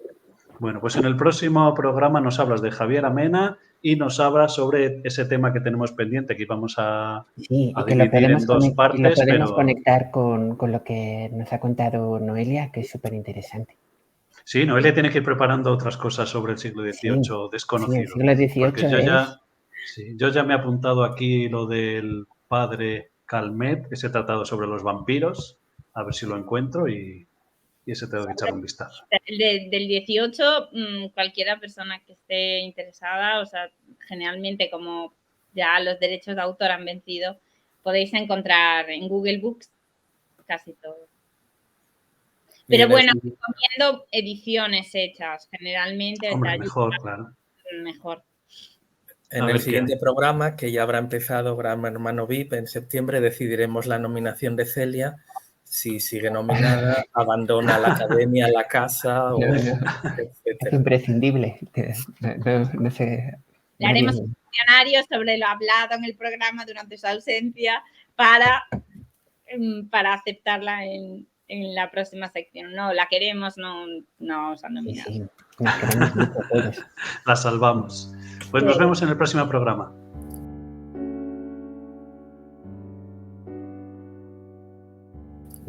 Bueno, pues en el próximo programa nos hablas de Javiera Mena y nos hablas sobre ese tema que tenemos pendiente, que íbamos a dividir en dos partes. Y lo podemos conectar con lo que nos ha contado Noelia, que es súper interesante. Sí, Noelia tiene que ir preparando otras cosas sobre el siglo XVIII desconocido. Sí, el siglo XVIII yo ya me he apuntado aquí lo del padre Calmet, ese tratado sobre los vampiros, a ver si lo encuentro y ese tengo que echar un vistazo. Del 18, cualquiera persona que esté interesada, o sea, generalmente como ya los derechos de autor han vencido, podéis encontrar en Google Books casi todo. Pero bueno, recomiendo ediciones hechas, generalmente. Hombre, mejor, claro. Mejor. En el siguiente programa, que ya habrá empezado Gran Hermano VIP, en septiembre decidiremos la nominación de Celia. Si sigue nominada, abandona la academia, la casa, etcétera. Es imprescindible. No sé. Le haremos un cuestionario sobre lo hablado en el programa durante su ausencia para aceptarla en la próxima sección. No, la queremos, no os han nominado. Sí, nos queremos mucho todos. La salvamos. Pues nos vemos en el próximo programa.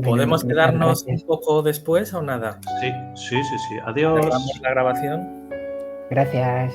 ¿Podemos quedarnos un poco después o nada? Sí. Adiós. Cerramos la grabación. Gracias.